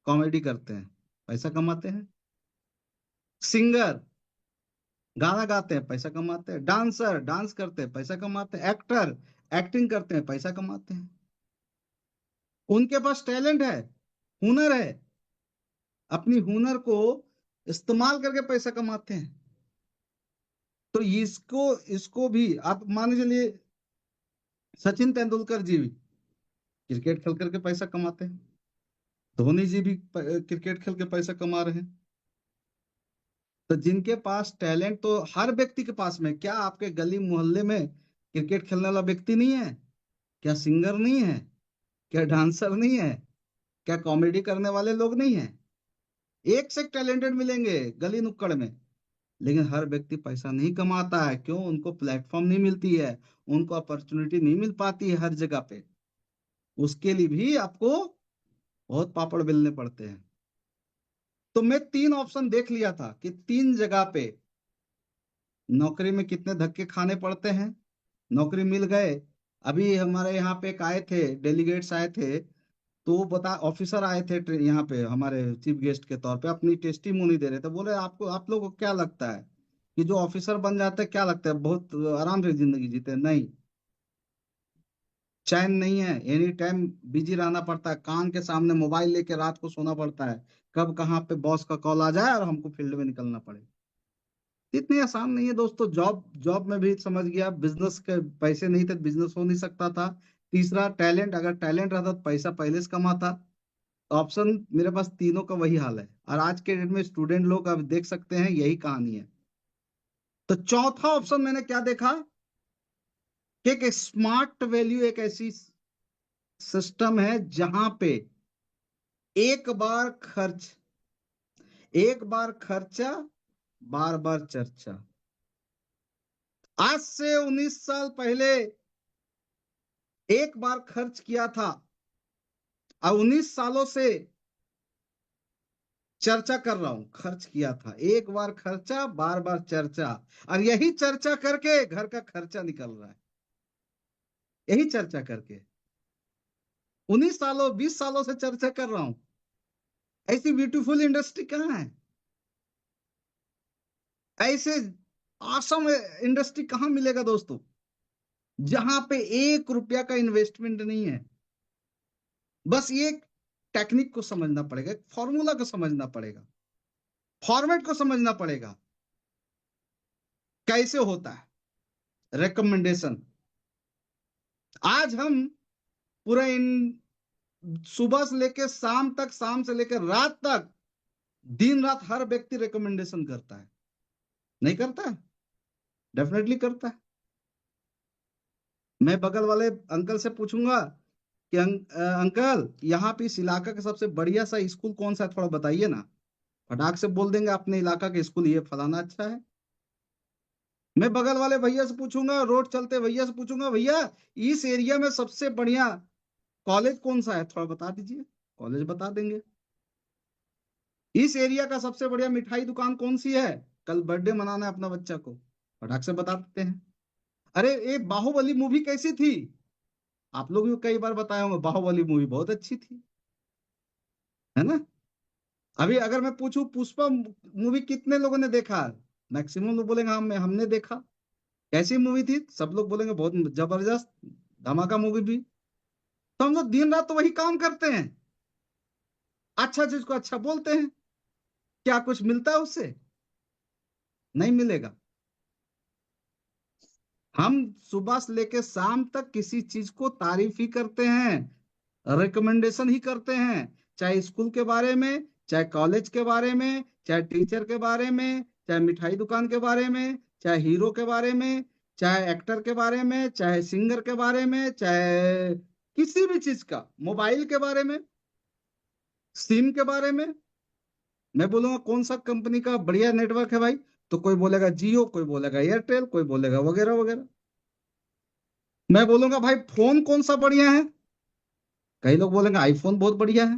कॉमेडी करते हैं, पैसा कमाते हैं। सिंगर, गाना गाते हैं, पैसा कमाते हैं। डांसर, डांस करते हैं, पैसा कमाते हैं। एक्टर, एक्टिंग करते हैं, पैसा कमाते हैं। उनके पास टैलेंट है, हुनर है, अपनी हुनर को इस्तेमाल करके पैसा कमाते हैं। तो इसको इसको भी आप मान के चलिए, सचिन तेंदुलकर जी भी क्रिकेट खेल करके पैसा कमाते हैं, धोनी जी भी क्रिकेट खेल के पैसा कमा रहे हैं। तो जिनके पास टैलेंट, तो हर व्यक्ति के पास में, क्या आपके गली मोहल्ले में क्रिकेट खेलने वाला व्यक्ति नहीं है? क्या सिंगर नहीं है? क्या डांसर नहीं है? क्या कॉमेडी करने वाले लोग नहीं है? एक से एक टैलेंटेड मिलेंगे गली नुक्कड़ में। लेकिन हर व्यक्ति पैसा नहीं कमाता है, क्यों? उनको प्लेटफॉर्म नहीं मिलती है, उनको अपॉर्चुनिटी नहीं मिल पाती है हर जगह पे। उसके लिए भी आपको बहुत पापड़ बेलने पड़ते हैं। तो मैं 3 ऑप्शन देख लिया था कि 3 जगह पे नौकरी में कितने धक्के खाने पड़ते हैं, नौकरी मिल गए। अभी हमारे यहाँ पे एक आए थे, डेलीगेट्स आए थे, तो वो बता ऑफिसर आए थे यहाँ पे हमारे चीफ गेस्ट के तौर पे, अपनी टेस्टिमोनी दे रहे थे। बोले आपको, आप लोगों को क्या लगता है कि जो ऑफिसर बन जाते हैं क्या लगता है बहुत आराम से जिंदगी जीते हैं? नहीं, चैन नहीं है, एनी टाइम बिजी रहना पड़ता है, कान के सामने मोबाइल लेके रात को सोना पड़ता है, कब कहाँ पे बॉस का कॉल आ जाए और हमको फील्ड में निकलना पड़े। इतनी आसान नहीं है दोस्तों। जॉब जॉब में भी समझ गया, बिजनेस के पैसे नहीं थे बिजनेस हो नहीं सकता था। तीसरा टैलेंट, अगर टैलेंट रहता तो पैसा पहले से कमाता। ऑप्शन मेरे पास तीनों का वही हाल है, और आज के डेट में स्टूडेंट लोग अब देख सकते हैं यही कहानी है। तो चौथा ऑप्शन मैंने क्या देखा कि एक स्मार्ट वैल्यू एक ऐसी सिस्टम है जहां पे एक बार खर्च, एक बार खर्चा, बार बार चर्चा। आज से 19 साल पहले एक बार खर्च किया था और 19 सालों से चर्चा कर रहा हूं। खर्च किया था, एक बार खर्चा, बार बार चर्चा, और यही चर्चा करके घर का खर्चा निकल रहा है। यही चर्चा करके 19 सालों 20 सालों से चर्चा कर रहा हूं। ऐसी ब्यूटीफुल इंडस्ट्री कहाँ है? ऐसे आसम इंडस्ट्री कहाँ मिलेगा दोस्तों, जहां पे 1 रुपया का इन्वेस्टमेंट नहीं है। बस ये टेक्निक को समझना पड़ेगा, फॉर्मूला को समझना पड़ेगा, फॉर्मेट को समझना पड़ेगा, कैसे होता है रिकमेंडेशन। आज हम पूरा इन सुबह से लेकर शाम तक, शाम से लेकर रात तक, दिन रात हर व्यक्ति रिकमेंडेशन करता है। नहीं करता है? डेफिनेटली करता है। मैं बगल वाले अंकल से पूछूंगा कि अंकल यहाँ पे इस इलाका का सबसे बढ़िया सा स्कूल कौन सा है, थोड़ा बताइए ना। फटाक से बोल देंगे अपने इलाका के स्कूल ये फलाना अच्छा है। मैं बगल वाले भैया से पूछूंगा, रोड चलते भैया से पूछूंगा, भैया इस एरिया में सबसे बढ़िया कॉलेज कौन सा है, थोड़ा बता दीजिए। कॉलेज बता देंगे। इस एरिया का सबसे बढ़िया मिठाई दुकान कौन सी है, कल बर्थडे मनाना है अपना बच्चा को, फटाक से बता देते हैं। अरे ये बाहुबली मूवी कैसी थी, आप लोग भी कई बार बताया होंगे, बाहुबली मूवी बहुत अच्छी थी, है ना। अभी अगर मैं पूछूं पुष्पा मूवी कितने लोगों ने देखा, मैक्सिमम लोग बोलेंगे हमने देखा। कैसी मूवी थी, सब लोग बोलेंगे बहुत जबरदस्त, धमाका मूवी भी। तो हम लोग दिन रात तो वही काम करते हैं, अच्छा चीज को अच्छा बोलते हैं, क्या कुछ मिलता है उससे? नहीं मिलेगा। हम सुबह से लेकर शाम तक किसी चीज को तारीफ ही करते हैं, रिकमेंडेशन ही करते हैं, चाहे स्कूल के बारे में, चाहे कॉलेज के बारे में, चाहे टीचर के बारे में, चाहे मिठाई दुकान के बारे में, चाहे हीरो के बारे में, चाहे एक्टर के बारे में, चाहे सिंगर के बारे में, चाहे किसी भी चीज का, मोबाइल के बारे में, सिम के बारे में। मैं बोलूंगा कौन सा कंपनी का बढ़िया नेटवर्क है भाई, तो कोई बोलेगा जियो, कोई बोलेगा एयरटेल, कोई बोलेगा वगैरह वगैरह। मैं बोलूंगा भाई फोन कौन सा बढ़िया है, कई लोग बोलेंगे आईफोन बहुत बढ़िया है,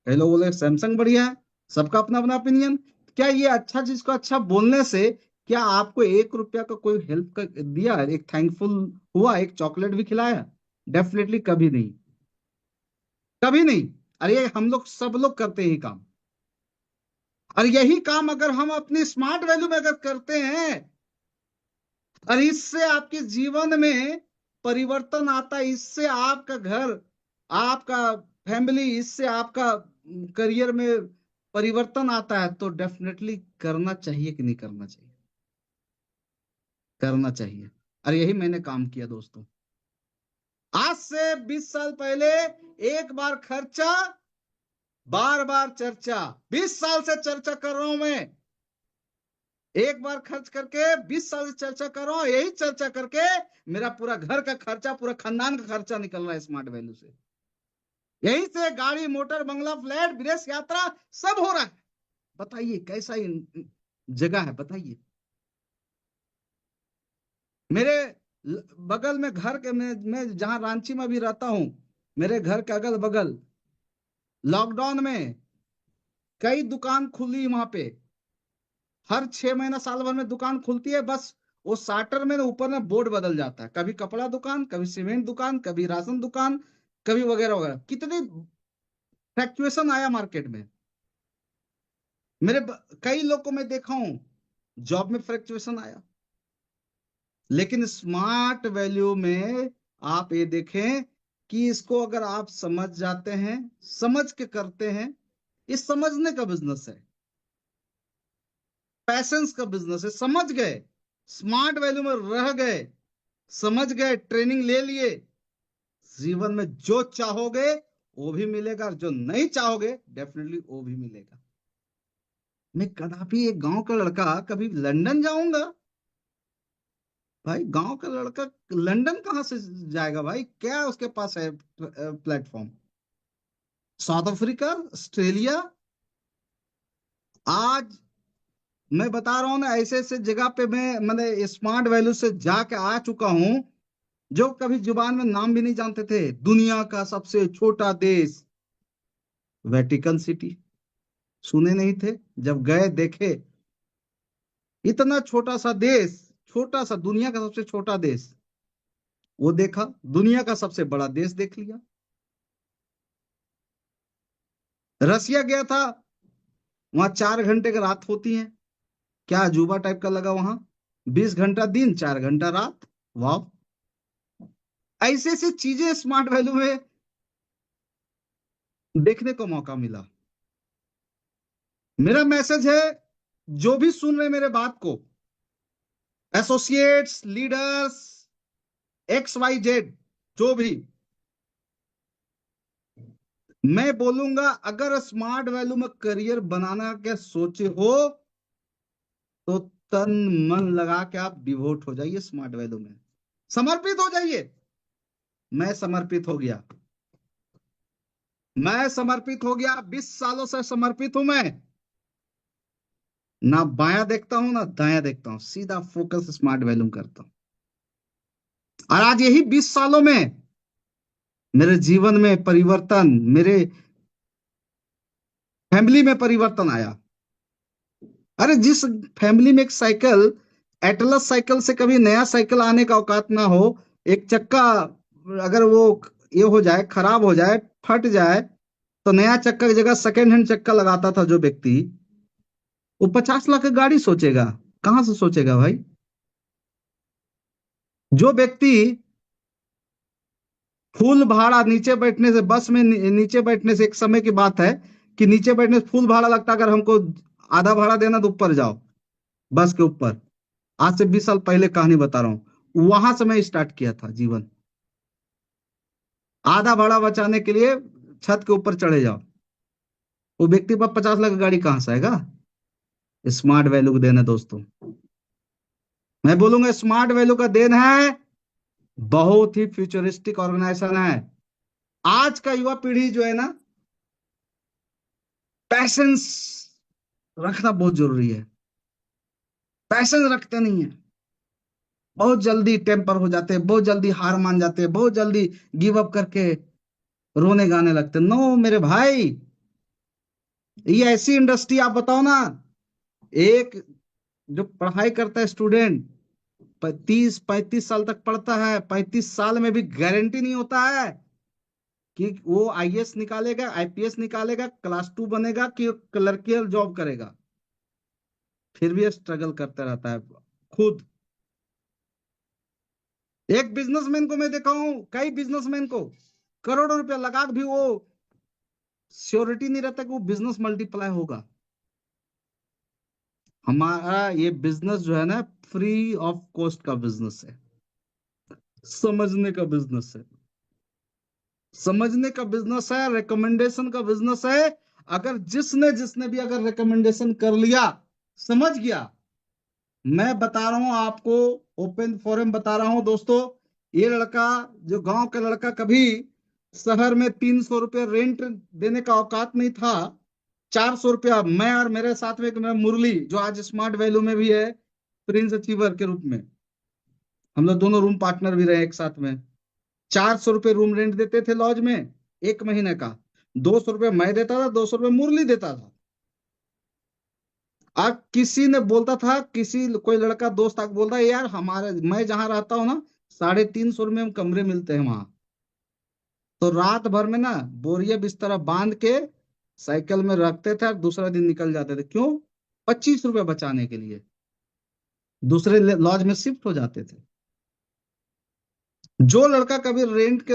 कई लोग बोलेंगे सैमसंग बढ़िया है। सबका अपना अपना ओपिनियन। क्या ये अच्छा चीज को अच्छा बोलने से क्या आपको 1 रुपया का कोई हेल्प कर दिया, एक थैंकफुल हुआ, एक चॉकलेट भी खिलाया? डेफिनेटली कभी नहीं, कभी नहीं। अरे ये हम लोग सब लोग करते हैं ये काम, और यही काम अगर हम अपनी स्मार्ट वैल्यू में अगर करते हैं, और इससे आपके जीवन में परिवर्तन आता है, इससे आपका घर, आपका फैमिली, इससे आपका करियर में परिवर्तन आता है, तो डेफिनेटली करना चाहिए कि नहीं करना चाहिए? करना चाहिए। और यही मैंने काम किया दोस्तों। आज से 20 साल पहले एक बार खर्चा, बार बार चर्चा। 20 साल से चर्चा कर रहा हूं मैं, एक बार खर्च करके 20 साल से चर्चा कर रहा हूं, यही चर्चा करके मेरा पूरा घर का खर्चा, पूरा खानदान का खर्चा निकल रहा है स्मार्ट वैल्यू से। यहीं से गाड़ी, मोटर, बंगला, फ्लैट, विदेश यात्रा सब हो रहा है। बताइए कैसा जगह है, बताइए। मेरे बगल में घर के, मैं जहां रांची में भी रहता हूं, मेरे घर के अगल बगल लॉकडाउन में कई दुकान खुली वहां पे। हर 6 महीना साल भर में दुकान खुलती है, बस वो साटर में ना ऊपर में बोर्ड बदल जाता है, कभी कपड़ा दुकान, कभी सीमेंट दुकान, कभी राशन दुकान, कभी वगैरह वगैरह। कितनी फ्लक्चुएशन आया मार्केट में। कई लोग को मैं देखा हूं जॉब में फ्लक्चुएशन आया, लेकिन स्मार्ट वैल्यू में आप ये देखें कि इसको अगर आप समझ जाते हैं, समझ के करते हैं, इस समझने का बिजनेस है, पैसेंस का बिजनेस है। समझ गए, स्मार्ट वैल्यू में रह गए, समझ गए, ट्रेनिंग ले लिए, जीवन में जो चाहोगे वो भी मिलेगा, और जो नहीं चाहोगे डेफिनेटली वो भी मिलेगा। मैं कदापि एक गांव का लड़का कभी लंदन जाऊंगा? भाई गांव का लड़का लंदन कहां से जाएगा भाई? क्या उसके पास है प्लेटफॉर्म? South Africa, Australia. आज मैं बता रहा हूं ना, ऐसे ऐसे जगह पे मैंने स्मार्ट वैल्यू से जाके आ चुका हूं जो कभी जुबान में नाम भी नहीं जानते थे। दुनिया का सबसे छोटा देश वेटिकन सिटी, सुने नहीं थे, जब गए देखे इतना छोटा सा देश, छोटा सा, दुनिया का सबसे छोटा देश, वो देखा, दुनिया का सबसे बड़ा देश देख लिया। रसिया गया था, वहां 4 घंटे की रात होती है, क्या अजूबा टाइप का लगा वहां। 20 घंटा दिन, 4 घंटा रात। वाह, ऐसे ऐसे चीजें स्मार्ट वैल्यू में देखने को मौका मिला। मेरा मैसेज है, जो भी सुन रहे मेरे बात को, एसोसिएट्स, लीडर्स, XYZ, जो भी, मैं बोलूंगा अगर स्मार्ट वैल्यू में करियर बनाना के सोचे हो तो तन मन लगा के आप डिवोट हो जाइए स्मार्ट वैल्यू में, समर्पित हो जाइए। मैं समर्पित हो गया, मैं समर्पित हो गया, 20 सालों से समर्पित हूं मैं। ना बायां देखता हूं ना दायां देखता हूं, सीधा फोकस स्मार्ट वैल्यू करता हूं। और आज यही 20 सालों में मेरे जीवन में परिवर्तन, मेरे फैमिली में परिवर्तन आया। अरे जिस फैमिली में एक साइकिल, एटलस साइकिल से कभी नया साइकिल आने का औकात ना हो, एक चक्का अगर वो ये हो जाए, खराब हो जाए, फट जाए, तो नया चक्का की जगह सेकेंड हैंड चक्का लगाता था जो व्यक्ति, वो 50 लाख की गाड़ी सोचेगा, कहां से सोचेगा भाई? जो व्यक्ति फुल भाड़ा नीचे बैठने से, बस में नीचे बैठने से, एक समय की बात है कि नीचे बैठने से फुल भाड़ा लगता, अगर हमको आधा भाड़ा देना तो ऊपर जाओ, बस के ऊपर। आज से 20 साल पहले कहानी बता रहा हूं, वहां से मैं स्टार्ट किया था जीवन। आधा भाड़ा बचाने के लिए छत के ऊपर चढ़े जाओ। वो व्यक्ति पर 50 लाख की गाड़ी कहां से आएगा? स्मार्ट वैल्यू का देन है दोस्तों। मैं बोलूंगा स्मार्ट वैल्यू का देन है, बहुत ही फ्यूचरिस्टिक ऑर्गेनाइजेशन है। आज का युवा पीढ़ी जो है ना, पैशंस रखना बहुत जरूरी है। पैशन रखते नहीं है, बहुत जल्दी टेम्पर हो जाते हैं, बहुत जल्दी हार मान जाते हैं, बहुत जल्दी गिव अप करके रोने गाने लगते हैं। नो मेरे भाई, ये ऐसी इंडस्ट्री, आप बताओ ना, एक जो पढ़ाई करता है स्टूडेंट 30-35 साल तक पढ़ता है, 35 साल में भी गारंटी नहीं होता है कि वो IAS निकालेगा, IPS निकालेगा, क्लास 2 बनेगा, कि क्लर्कियल जॉब करेगा। फिर भी स्ट्रगल करता रहता है खुद। एक बिजनेसमैन को मैं देखा हूं, कई बिजनेसमैन को करोड़ों रुपया लगा के भी वो श्योरिटी नहीं रहता कि वो बिजनेस मल्टीप्लाई होगा। हमारा ये बिजनेस जो है ना, फ्री ऑफ कॉस्ट का बिजनेस है, समझने का बिजनेस है, समझने का बिजनेस है, रिकमेंडेशन का बिजनेस है। अगर जिसने जिसने भी अगर रिकमेंडेशन कर लिया, समझ गया, मैं बता रहा हूं आपको, ओपन फोरम बता रहा हूं दोस्तों, ये लड़का, जो गांव का लड़का, कभी शहर में 300 रुपये रेंट देने का औकात नहीं था, 400 रुपया, मैं और मेरे साथ में एक मेरा मुरली, जो आज स्मार्ट वैल्यू में भी है प्रिंस अचीवर के रूप में, हम लोग दोनों रूम पार्टनर भी रहे एक साथ में। 400 रुपये रूम रेंट देते थे लॉज में 1 महीने का। 200 रुपये मैं देता था, 200 रुपये मुरली देता था। अब किसी ने बोलता था, किसी कोई लड़का दोस्त आके बोलता है, यार हमारे, मैं जहां रहता हूँ ना, 350 रुपये में कमरे मिलते हैं वहां। तो रात भर में ना बोरिया बिस्तर बांध के साइकिल में रखते थे और दूसरा दिन निकल जाते थे। क्यों? 25 रुपये बचाने के लिए दूसरे लॉज में शिफ्ट हो जाते थे। जो लड़का कभी रेंट के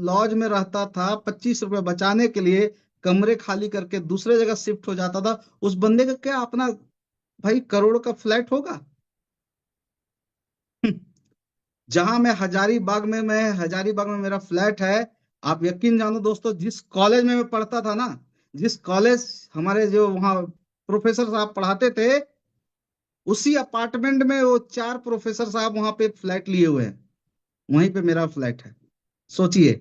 लॉज में रहता था, 25 रुपए बचाने के लिए कमरे खाली करके दूसरे जगह शिफ्ट हो जाता था, उस बंदे का क्या अपना भाई करोड़ का फ्लैट होगा? जहां मैं हजारीबाग में मेरा फ्लैट है। आप यकीन जानो दोस्तों, जिस कॉलेज में मैं पढ़ता था ना, जिस कॉलेज हमारे जो वहाँ प्रोफेसर साहब पढ़ाते थे, उसी अपार्टमेंट में वो 4 प्रोफेसर साहब वहां पे फ्लैट लिए हुए हैं। वहीं पे मेरा फ्लैट है। सोचिए,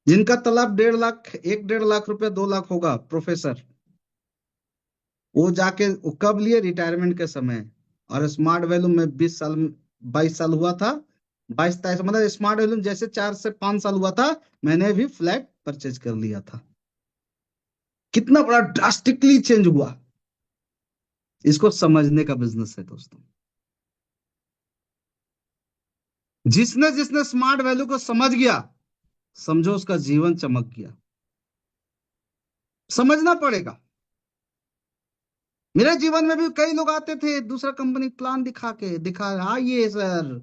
जिनका तलब 1.5 लाख, 1.5 लाख रुपए, 2 लाख होगा, प्रोफेसर, वो जाके वो कब लिए? रिटायरमेंट के समय। और स्मार्ट वैल्यू में 20 साल, 22 साल हुआ था, 22-23, मतलब स्मार्ट वैल्यू जैसे 4 से 5 साल हुआ था, मैंने भी फ्लैट परचेज कर लिया था। कितना बड़ा ड्रास्टिकली चेंज हुआ, इसको समझने का बिजनेस है दोस्तों। जिसने जिसने स्मार्ट वैल्यू को समझ गया, समझो उसका जीवन चमक गया। समझना पड़ेगा। मेरे जीवन में भी कई लोग आते थे दूसरा कंपनी प्लान दिखा, आइए सर,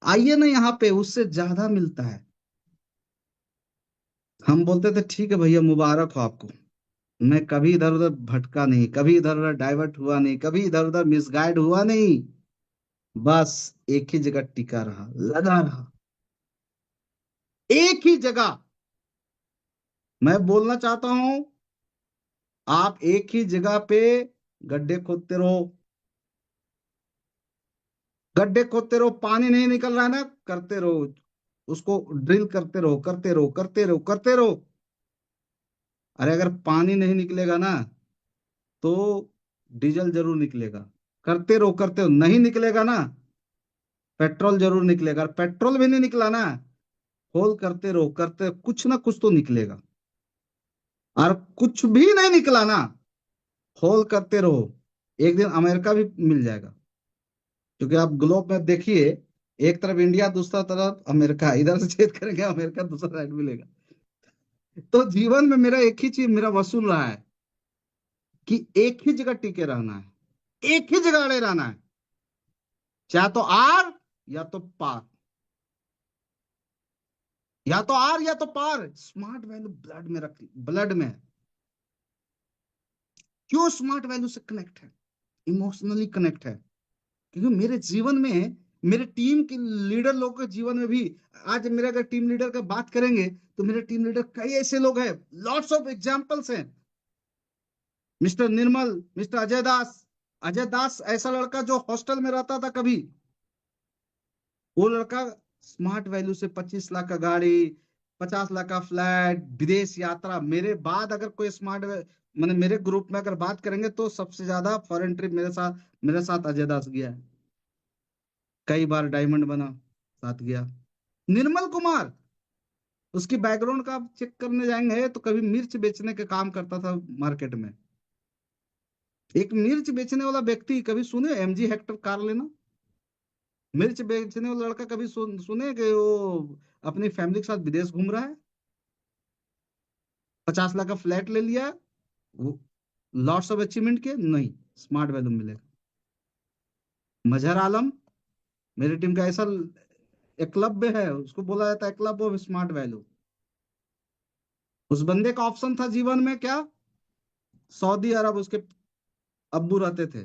आइए ना यहाँ पे, उससे ज्यादा मिलता है। हम बोलते थे ठीक है भैया, मुबारक हो आपको। मैं कभी इधर उधर भटका नहीं, कभी इधर उधर डाइवर्ट हुआ नहीं, कभी इधर उधर मिसगाइड हुआ नहीं। बस एक ही जगह टिका रहा, लगा रहा, एक ही जगह। मैं बोलना चाहता हूं, आप एक ही जगह पे गड्ढे खोदते रहो, गड्ढे खोदते रहो, पानी नहीं निकल रहा है ना, करते रहो, उसको ड्रिल करते रहो, करते रहो, करते रहो, करते रहो। अरे अगर पानी नहीं निकलेगा ना, तो डीजल जरूर निकलेगा। करते रहो, करते रहो, नहीं निकलेगा ना, पेट्रोल जरूर निकलेगा। और पेट्रोल भी नहीं निकला ना, होल करते रहो, करते रहो, कुछ ना कुछ तो निकलेगा। और कुछ भी नहीं निकला ना, होल करते रहो, एक दिन अमेरिका भी मिल जाएगा। क्योंकि आप ग्लोब में देखिए, एक तरफ इंडिया, दूसरा तरफ अमेरिका, इधर से छेद करेंगे अमेरिका, दूसरा साइड मिलेगा। तो जीवन में मेरा एक ही चीज मेरा वसूल रहा है कि एक ही जगह टिके रहना है, एक ही जगह अड़े रहना है, चाहे तो आर या तो पार, या तो आर या तो पार। स्मार्ट वैल्यू ब्लड में रख, ब्लड में है। क्यों स्मार्ट वैल्यू से कनेक्ट है, इमोशनली कनेक्ट है? क्योंकि मेरे जीवन में, मेरे टीम के लीडर लोगों के जीवन में भी, आज मेरे अगर टीम लीडर का बात करेंगे तो मेरे टीम लीडर कई ऐसे लोग हैं, लॉट्स ऑफ एग्जांपल्स हैं। मिस्टर निर्मल, मिस्टर अजय दास। अजय दास ऐसा लड़का जो हॉस्टल में रहता था कभी, वो लड़का स्मार्ट वैल्यू से 25 लाख का गाड़ी, 50 लाख का फ्लैट, विदेश यात्रा। मेरे बाद अगर कोई स्मार्ट, मैंने मेरे ग्रुप में अगर बात करेंगे तो सबसे ज्यादा फॉरेन ट्रिप मेरे साथ अजय दास गया है। कई बार डायमंड बना, साथ गया। निर्मल कुमार, उसकी बैकग्राउंड का आप चेक करने जाएंगे तो कभी मिर्च बेचने के काम करता था मार्केट में। एक मिर्च बेचने वाला व्यक्ति, कभी सुने एमजी हेक्टर कार लेना? मिर्च बेचने वाला लड़का कभी सुने कि वो अपनी फैमिली के साथ विदेश घूम रहा है, 50 लाख का फ्लैट ले लिया, वो लॉट्स ऑफ अचीवमेंट के? नहीं, स्मार्ट वैल्यू मिलेगा। मजहर आलम, मेरी टीम का ऐसा एकलव्य है, उसको बोला जाता है एकलव्य ऑफ स्मार्ट वैल्यू। उस बंदे का ऑप्शन था जीवन में क्या? सऊदी अरब। उसके अब्बू रहते थे,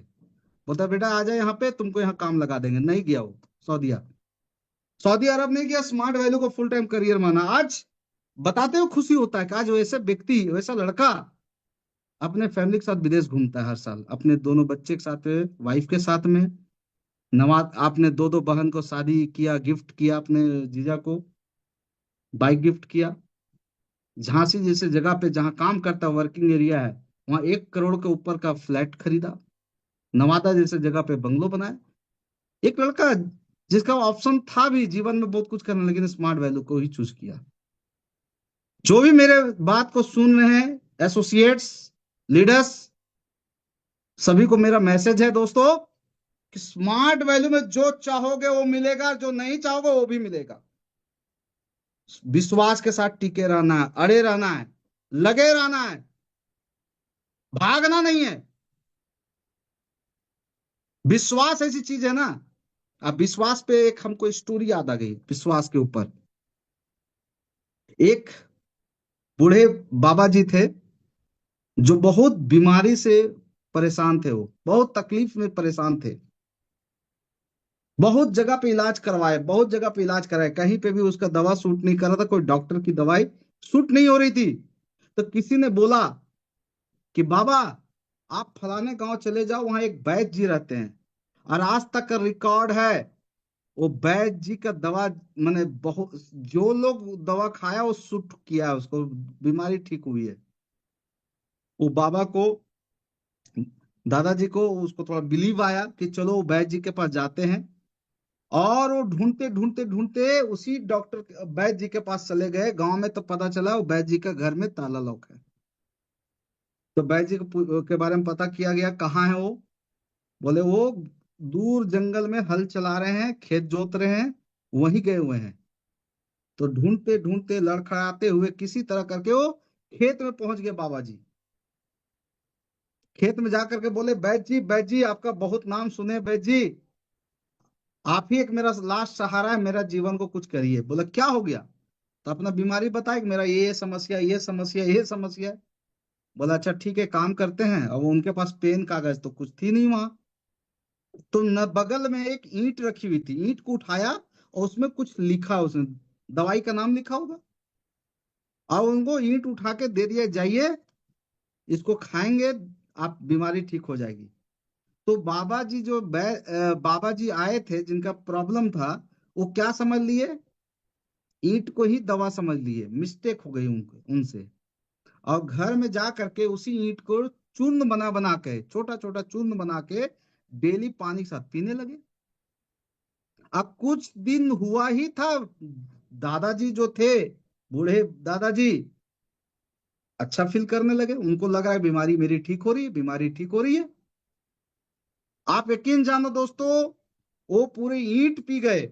बोलता बेटा आ जाए यहाँ पे, तुमको यहाँ काम लगा देंगे। नहीं गया वो सऊदी अरब, सऊदी अरब नहीं गया, स्मार्ट वैल्यू को फुल टाइम करियर माना। आज बताते हुए खुशी होता है कि आज वैसे व्यक्ति, वैसा लड़का अपने फैमिली के साथ विदेश घूमता है हर साल, अपने दोनों बच्चे के साथ, वाइफ के साथ में। नवाज, आपने दो दो बहन को शादी किया, गिफ्ट किया, अपने जीजा को बाइक गिफ्ट किया। झांसी जैसे जगह पे जहाँ काम करता, वर्किंग एरिया है, वहां 1 करोड़ के ऊपर का फ्लैट खरीदा। नवादा जैसे जगह पे बंगलो बनाया। एक लड़का जिसका ऑप्शन था भी जीवन में बहुत कुछ करना, लेकिन स्मार्ट वैल्यू को ही चूज किया। जो भी मेरे बात को सुन रहे हैं, एसोसिएट्स, लीडर्स, सभी को मेरा मैसेज है दोस्तों, कि स्मार्ट वैल्यू में जो चाहोगे वो मिलेगा, जो नहीं चाहोगे वो भी मिलेगा। विश्वास के साथ टिके रहना है, अड़े रहना है, लगे रहना है, भागना नहीं है। विश्वास ऐसी चीज है ना, अब विश्वास पे एक हमको स्टोरी याद आ गई विश्वास के ऊपर। एक बूढ़े बाबा जी थे जो बहुत बीमारी से परेशान थे, वो बहुत तकलीफ में परेशान थे। बहुत जगह पे इलाज करवाए, बहुत जगह पे इलाज कराए, कहीं पे भी उसका दवा सूट नहीं कर रहा था, कोई डॉक्टर की दवाई सूट नहीं हो रही थी। तो किसी ने बोला कि बाबा आप फलाने गांव चले जाओ, वहां एक वैद्य जी रहते हैं, और आज तक का रिकॉर्ड है वो वैद्य जी का दवा मैंने बहुत, जो लोग दवा खाया वो सूट किया है, उसको बीमारी ठीक हुई है। वो बाबा को, दादाजी को उसको थोड़ा बिलीव आया कि चलो वो वैद्य जी के पास जाते हैं। और वो ढूंढते ढूंढते ढूंढते उसी डॉक्टर वैद्य जी के पास चले गए गांव में। तो पता चला वो वैद्य जी का घर में ताला लॉक है। तो वैद्य जी के बारे में पता किया गया, कहाँ है वो? बोले वो दूर जंगल में हल चला रहे हैं, खेत जोत रहे हैं, वहीं गए हुए हैं। तो ढूंढते ढूंढते लड़खड़ाते हुए किसी तरह करके वो खेत में पहुंच गए बाबा जी। खेत में जाकर के बोले वैद्य जी आपका बहुत नाम सुने, वैद्य जी आप ही एक मेरा लास्ट सहारा है, मेरा जीवन को कुछ करिए। बोला क्या हो गया? तो अपना बीमारी बताए कि मेरा ये समस्या, ये समस्या, ये समस्या है। बोला अच्छा ठीक है, काम करते हैं। अब उनके पास पेन कागज तो कुछ थी नहीं वहां। तो न बगल में एक ईंट रखी हुई थी, ईंट को उठाया और उसमें कुछ लिखा, उसने दवाई का नाम लिखा होगा, और उनको ईंट उठा के दे दिया, जाइए इसको खाएंगे आप बीमारी ठीक हो जाएगी। तो बाबा जी जो बाबा जी आए थे जिनका प्रॉब्लम था, वो क्या समझ लिए? ईंट को ही दवा समझ लिए, मिस्टेक हो गई उनको उनसे। और घर में जा करके उसी ईंट को चूर्ण बना बना के, छोटा छोटा चूर्ण बना के डेली पानी के साथ पीने लगे। अब कुछ दिन हुआ ही था, दादाजी जो थे, बूढ़े दादाजी अच्छा फील करने लगे। उनको लग रहा है बीमारी मेरी ठीक हो रही है, बीमारी ठीक हो रही है। आप यकीन जानो दोस्तों, वो पूरे ईंट पी गए,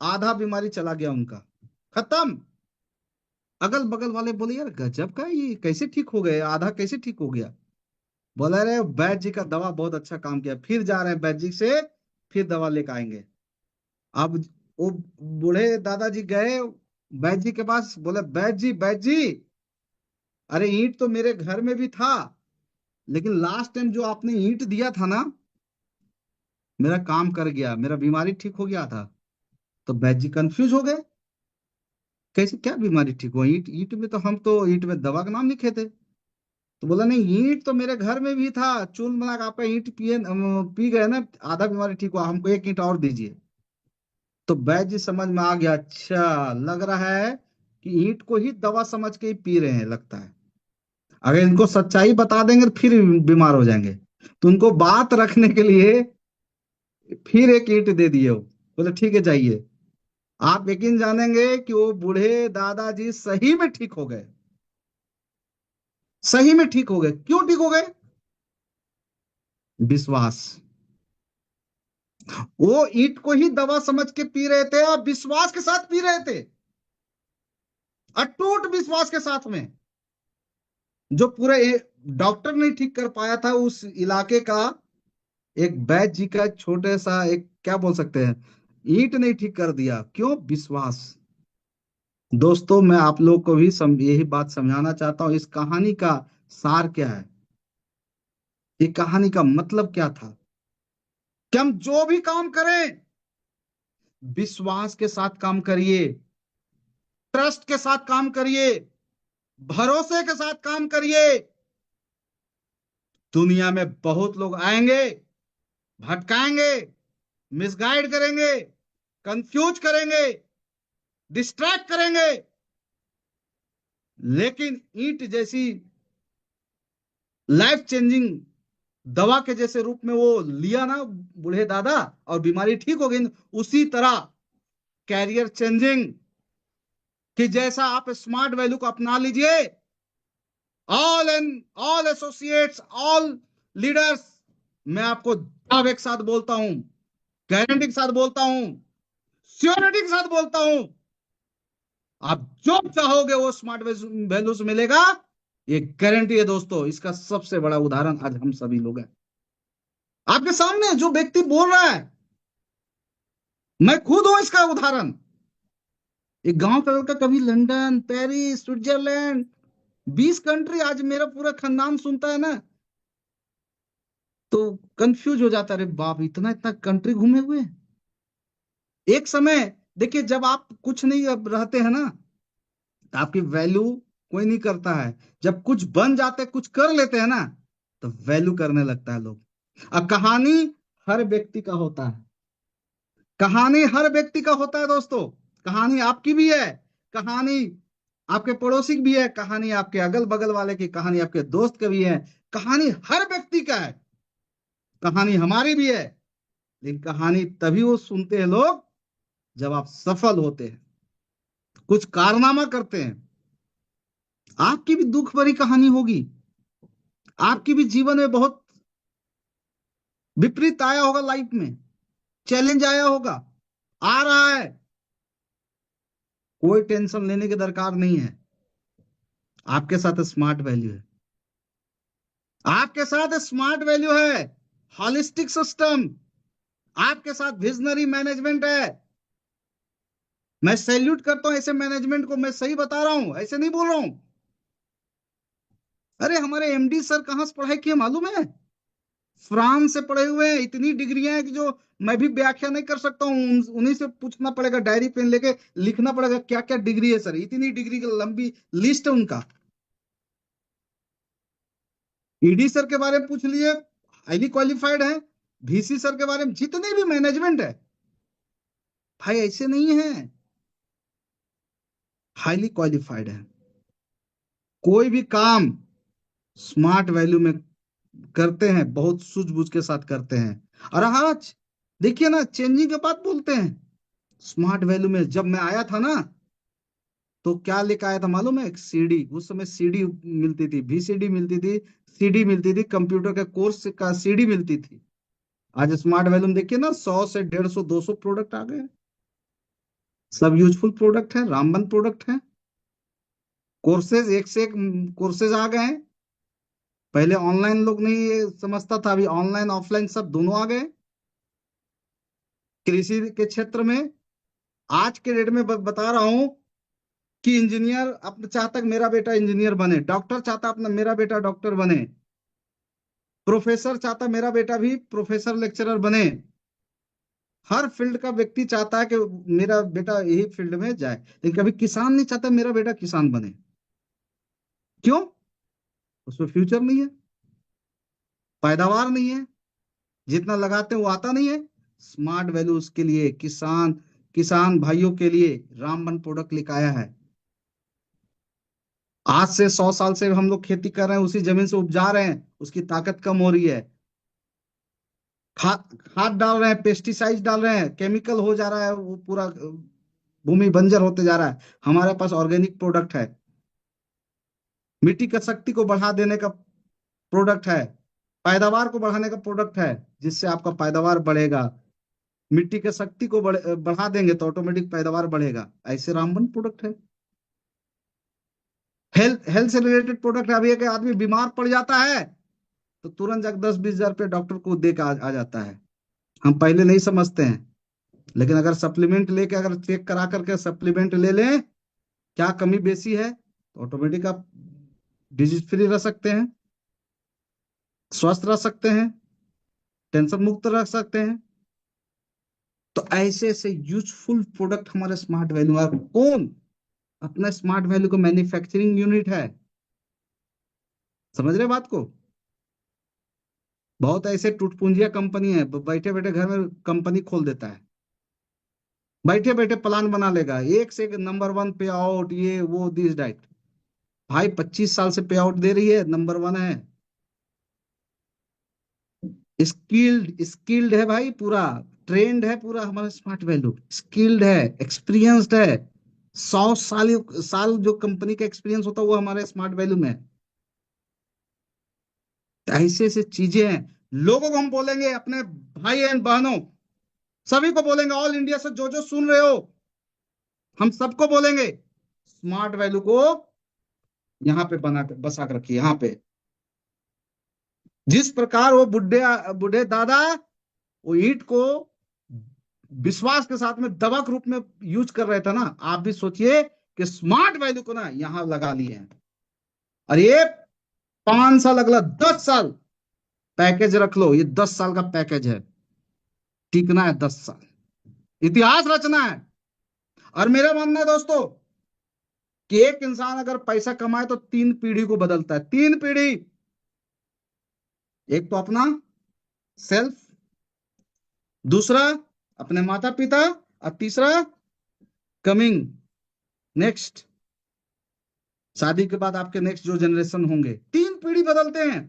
आधा बीमारी चला गया उनका, खत्म। अगल बगल वाले बोले यार गजब का, ये कैसे ठीक हो गए, आधा कैसे ठीक हो गया? बोला रे वैद्य जी का दवा बहुत अच्छा काम किया, फिर जा रहे हैं वैद्य जी से, फिर दवा लेकर आएंगे। अब वो बूढ़े दादाजी गए वैद्य जी के पास, बोले वैद्य जी अरे ईंट तो मेरे घर में भी था, लेकिन लास्ट टाइम जो आपने ईंट दिया था ना, मेरा काम कर गया, मेरा बीमारी ठीक हो गया था। तो वैद्य जी कंफ्यूज हो गए, कैसे क्या बीमारी ठीक हुआ? ईंट ईंट में तो, हम तो ईंट में दवा का नाम लिखे थे। तो बोला नहीं, ईंट तो मेरे घर में भी था, चून बना के आपका ईंट पी गए ना, आधा बीमारी ठीक हुआ, हमको एक ईंट और दीजिए। तो वैद्य जी समझ में आ गया, अच्छा लग रहा है कि ईंट को ही दवा समझ के ही पी रहे हैं लगता है। अगर इनको सच्चाई बता देंगे तो फिर बीमार हो जाएंगे। तो उनको बात रखने के लिए फिर एक ईंट दे दिए। वो बोले ठीक है जाइए। आप यकीन जानेंगे कि वो बूढ़े दादाजी सही में ठीक हो गए, सही में ठीक हो गए। क्यों ठीक हो गए? विश्वास। वो ईंट को ही दवा समझ के पी रहे थे और विश्वास के साथ पी रहे थे, अटूट विश्वास के साथ में। जो पूरे डॉक्टर नहीं ठीक कर पाया था उस इलाके का, एक वैद्य जी का छोटे सा एक, क्या बोल सकते हैं, ईंट नहीं ठीक कर दिया। क्यों? विश्वास। दोस्तों मैं आप लोग को भी यही बात समझाना चाहता हूं। इस कहानी का सार क्या है? ये कहानी का मतलब क्या था? कि हम जो भी काम करें विश्वास के साथ काम करिए, ट्रस्ट के साथ काम करिए, भरोसे के साथ काम करिए। दुनिया में बहुत लोग आएंगे, भटकाएंगे, मिसगाइड करेंगे, कंफ्यूज करेंगे, डिस्ट्रैक्ट करेंगे, लेकिन ईंट जैसी लाइफ चेंजिंग दवा के जैसे रूप में वो लिया ना बूढ़े दादा, और बीमारी ठीक हो गई। उसी तरह कैरियर चेंजिंग कि जैसा आप स्मार्ट वैल्यू को अपना लीजिए, ऑल एसोसिएट्स, ऑल लीडर्स, मैं आपको दावे के साथ बोलता हूं, गारंटी के साथ बोलता हूं, श्योरिटी के साथ बोलता हूं, आप जो चाहोगे वो स्मार्ट वैल्यू से मिलेगा। ये गारंटी है दोस्तों। इसका सबसे बड़ा उदाहरण आज हम सभी लोग हैं। आपके सामने जो व्यक्ति बोल रहा है, मैं खुद हूं इसका उदाहरण। एक गांव का लड़का कभी लंदन, पेरिस, स्विट्जरलैंड, 20 कंट्री, आज मेरा पूरा खानदान सुनता है ना तो कंफ्यूज हो जाता है, अरे बाप, इतना इतना कंट्री घूमे हुए हैं। एक समय देखिए, जब आप कुछ नहीं अब रहते हैं ना तो आपकी वैल्यू कोई नहीं करता है। जब कुछ बन जाते, कुछ कर लेते हैं ना, तो वैल्यू करने लगता है लोग। अब कहानी हर व्यक्ति का होता है। कहानी हर व्यक्ति का होता है दोस्तों। कहानी आपकी भी है, कहानी आपके पड़ोसी की भी है, कहानी आपके अगल बगल वाले की, कहानी आपके दोस्त की भी है। कहानी हर व्यक्ति का है, कहानी हमारी भी है। लेकिन कहानी तभी वो सुनते हैं लोग जब आप सफल होते हैं, कुछ कारनामा करते हैं। आपकी भी दुख भरी कहानी होगी, आपकी भी जीवन में बहुत विपरीत आया होगा, लाइफ में चैलेंज आया होगा, आ रहा है। कोई टेंशन लेने की दरकार नहीं है। आपके साथ स्मार्ट वैल्यू है, आपके साथ स्मार्ट वैल्यू है, हॉलिस्टिक सिस्टम, आपके साथ विजनरी मैनेजमेंट है। मैं सैल्यूट करता हूं ऐसे मैनेजमेंट को, मैं सही बता रहा हूं, ऐसे नहीं बोल रहा हूं। अरे हमारे एमडी सर कहां से पढ़ाई किए मालूम है? फ्रांस से पढ़े हुए हैं। इतनी डिग्रियां हैं कि जो मैं भी व्याख्या नहीं कर सकता हूँ। उन्हीं से पूछना पड़ेगा, डायरी पेन लेके लिखना पड़ेगा क्या क्या डिग्री है सर। इतनी डिग्री की लंबी लिस्ट है उनका। ईडी सर के बारे में पूछ लिए, हाईली क्वालिफाइड है। वीसी सर के बारे में, जितने भी मैनेजमेंट है भाई ऐसे नहीं है, हाईली क्वालिफाइड है। कोई भी काम स्मार्ट वैल्यू में करते हैं, बहुत सूझबूझ के साथ करते हैं। और आज देखिए ना, चेंजिंग के बाद बोलते हैं स्मार्ट वैल्यू में। जब मैं आया था ना तो क्या लेकर आया था मालूम है? एक सीडी। उस समय सीडी मिलती थी, वीसीडी मिलती थी, सीडी मिलती थी, कंप्यूटर के कोर्स का सीडी मिलती थी। आज स्मार्ट वैल्यू में देखिए ना, 100 से 150 200 प्रोडक्ट आ गए हैं। सब यूजफुल प्रोडक्ट है, रामबन प्रोडक्ट है। कोर्सेज एक से एक कोर्सेज आ गए हैं। पहले ऑनलाइन लोग नहीं ये समझता था, अभी ऑनलाइन ऑफलाइन सब दोनों आ गए। कृषि के क्षेत्र में आज के डेट में बता रहा हूं कि इंजीनियर अपना चाहता है कि मेरा बेटा इंजीनियर बने, डॉक्टर चाहता है अपना मेरा बेटा डॉक्टर बने, प्रोफेसर चाहता है मेरा बेटा भी प्रोफेसर लेक्चरर बने। हर फील्ड का व्यक्ति चाहता है कि मेरा बेटा यही फील्ड में जाए। लेकिन कभी किसान नहीं चाहता मेरा बेटा किसान बने। क्यों? उसमें फ्यूचर नहीं है, पैदावार नहीं है, जितना लगाते हैं वो आता नहीं है। स्मार्ट वैल्यू उसके लिए, किसान किसान भाइयों के लिए रामबन प्रोडक्ट लेकर आया है। आज से 100 साल से हम लोग खेती कर रहे हैं, उसी जमीन से उपजा रहे हैं, उसकी ताकत कम हो रही है। खाद खाद डाल रहे हैं, पेस्टिसाइड डाल रहे हैं, केमिकल हो जा रहा है, वो पूरा भूमि बंजर होते जा रहा है। हमारे पास ऑर्गेनिक प्रोडक्ट है, मिट्टी का शक्ति को बढ़ा देने का प्रोडक्ट है, पैदावार को बढ़ाने का प्रोडक्ट है, जिससे आपका पैदावार बढ़ेगा। मिट्टी के शक्ति को बढ़ा देंगे तो ऑटोमेटिक पैदावार बढ़ेगा। ऐसे रामबन प्रोडक्ट है। हेल्थ हेल्थ से रिलेटेड प्रोडक्ट है। अभी एक आदमी बीमार पड़ जाता है तो तुरंत जाकर 10-20 हजार रुपये डॉक्टर को दे के आ जाता है। हम पहले नहीं समझते हैं, लेकिन अगर सप्लीमेंट लेके, अगर चेक करा करके सप्लीमेंट ले लें क्या कमी बेसी है, तो ऑटोमेटिक आप डिजीज फ्री रह सकते हैं, स्वस्थ रह सकते हैं, टेंशन मुक्त रह सकते हैं। तो ऐसे ऐसे यूजफुल प्रोडक्ट हमारे स्मार्ट वैल्यू है। कौन अपना स्मार्ट वैल्यू को मैन्युफैक्चरिंग यूनिट है। समझ रहे बात को? बहुत ऐसे टूटपूंजिया कंपनी है, बैठे बैठे घर में कंपनी खोल देता है, बैठे बैठे प्लान बना लेगा, एक से एक नंबर वन पे आउट, ये वो दिस डाइट। भाई 25 साल से पे आउट दे रही है, नंबर वन है। स्किल्ड स्किल्ड है भाई, पूरा ट्रेंड है, पूरा हमारा स्मार्ट वैल्यू स्किल्ड है, एक्सपीरियंस्ड है। 100 साल साल जो कंपनी का एक्सपीरियंस होता है वो हमारे स्मार्ट वैल्यू में है। तो ऐसे ऐसे चीजें हैं। लोगों को हम बोलेंगे, अपने भाई एंड बहनों सभी को बोलेंगे, ऑल इंडिया से जो जो सुन रहे हो, हम सबको बोलेंगे स्मार्ट वैल्यू को यहाँ पे बना कर बसा कर रखिए। यहाँ पे जिस प्रकार वो बुढ़े बुढ़े दादा वो ईंट को विश्वास के साथ में दवा के रूप में यूज कर रहे थे ना, आप भी सोचिए कि स्मार्ट वैल्यू को ना यहां लगा लिए हैं। और ये 5 साल, अगला 10 साल पैकेज रख लो, ये 10 साल का पैकेज है, टिकना है 10 साल, इतिहास रचना है। और मेरा मानना है दोस्तों कि एक इंसान अगर पैसा कमाए तो 3 पीढ़ी को बदलता है, 3 पीढ़ी। एक तो अपना सेल्फ, दूसरा अपने माता पिता, और तीसरा कमिंग नेक्स्ट, शादी के बाद आपके नेक्स्ट जो जनरेशन होंगे। 3 पीढ़ी बदलते हैं।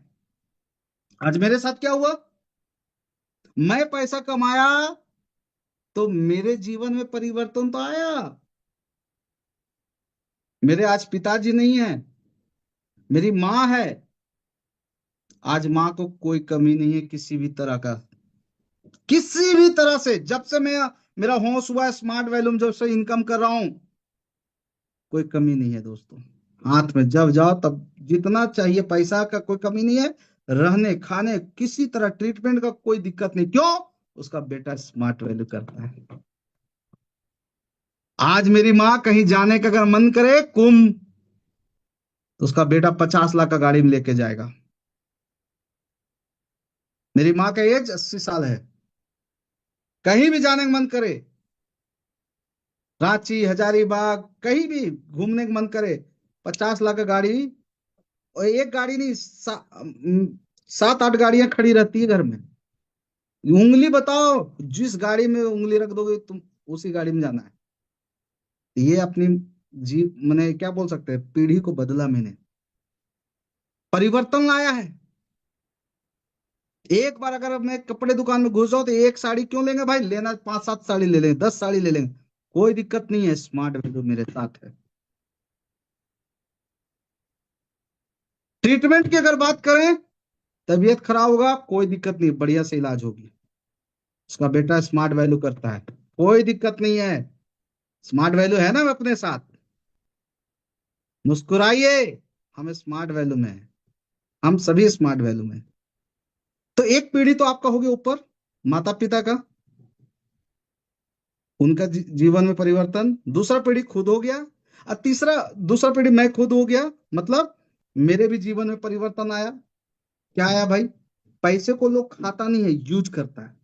आज मेरे साथ क्या हुआ, मैं पैसा कमाया तो मेरे जीवन में परिवर्तन तो आया। मेरे आज पिताजी नहीं है, मेरी माँ है। आज माँ को कोई कमी नहीं है किसी भी तरह का, किसी भी तरह से। जब से मैं मेरा होश हुआ है, स्मार्ट वैल्यूम जब से इनकम कर रहा हूं, कोई कमी नहीं है दोस्तों। हाथ में जब जाओ तब जितना चाहिए, पैसा का कोई कमी नहीं है। रहने खाने किसी तरह ट्रीटमेंट का कोई दिक्कत नहीं। क्यों? उसका बेटा स्मार्ट वैल्यू करता है। आज मेरी माँ कहीं जाने का अगर मन करे कुंभ, तो उसका बेटा 50 लाख का गाड़ी में लेके जाएगा। मेरी माँ का एज 80 साल है, कहीं भी जाने का मन करे, रांची, हजारीबाग, कहीं भी घूमने का मन करे, 50 लाख का गाड़ी। और एक गाड़ी नहीं, 7-8 गाड़ियां खड़ी रहती है घर में। उंगली बताओ, जिस गाड़ी में उंगली रख दोगे तुम, उसी गाड़ी में जाना है। ये अपनी मैंने क्या बोल सकते हैं, पीढ़ी को बदला, मैंने परिवर्तन लाया है। एक बार अगर मैं कपड़े दुकान में घुस जाऊं तो एक साड़ी क्यों लेंगे भाई, लेना 5-7 साड़ी ले लेंगे, 10 साड़ी ले लेंगे, कोई दिक्कत नहीं है। स्मार्ट वैल्यू मेरे साथ है। ट्रीटमेंट की अगर बात करें, तबीयत खराब होगा, कोई दिक्कत नहीं, बढ़िया से इलाज होगी। उसका बेटा स्मार्ट वैल्यू करता है, कोई दिक्कत नहीं है। स्मार्ट वैल्यू है ना अपने साथ। मुस्कुराइए, हम स्मार्ट वैल्यू में है, हम सभी स्मार्ट वैल्यू में। तो एक पीढ़ी तो आपका हो गया ऊपर, माता पिता का, उनका जीवन में परिवर्तन। दूसरा पीढ़ी खुद हो गया, और दूसरा पीढ़ी मैं खुद हो गया। मतलब मेरे भी जीवन में परिवर्तन आया। क्या आया भाई? पैसे को लोग खाता नहीं है, यूज करता है।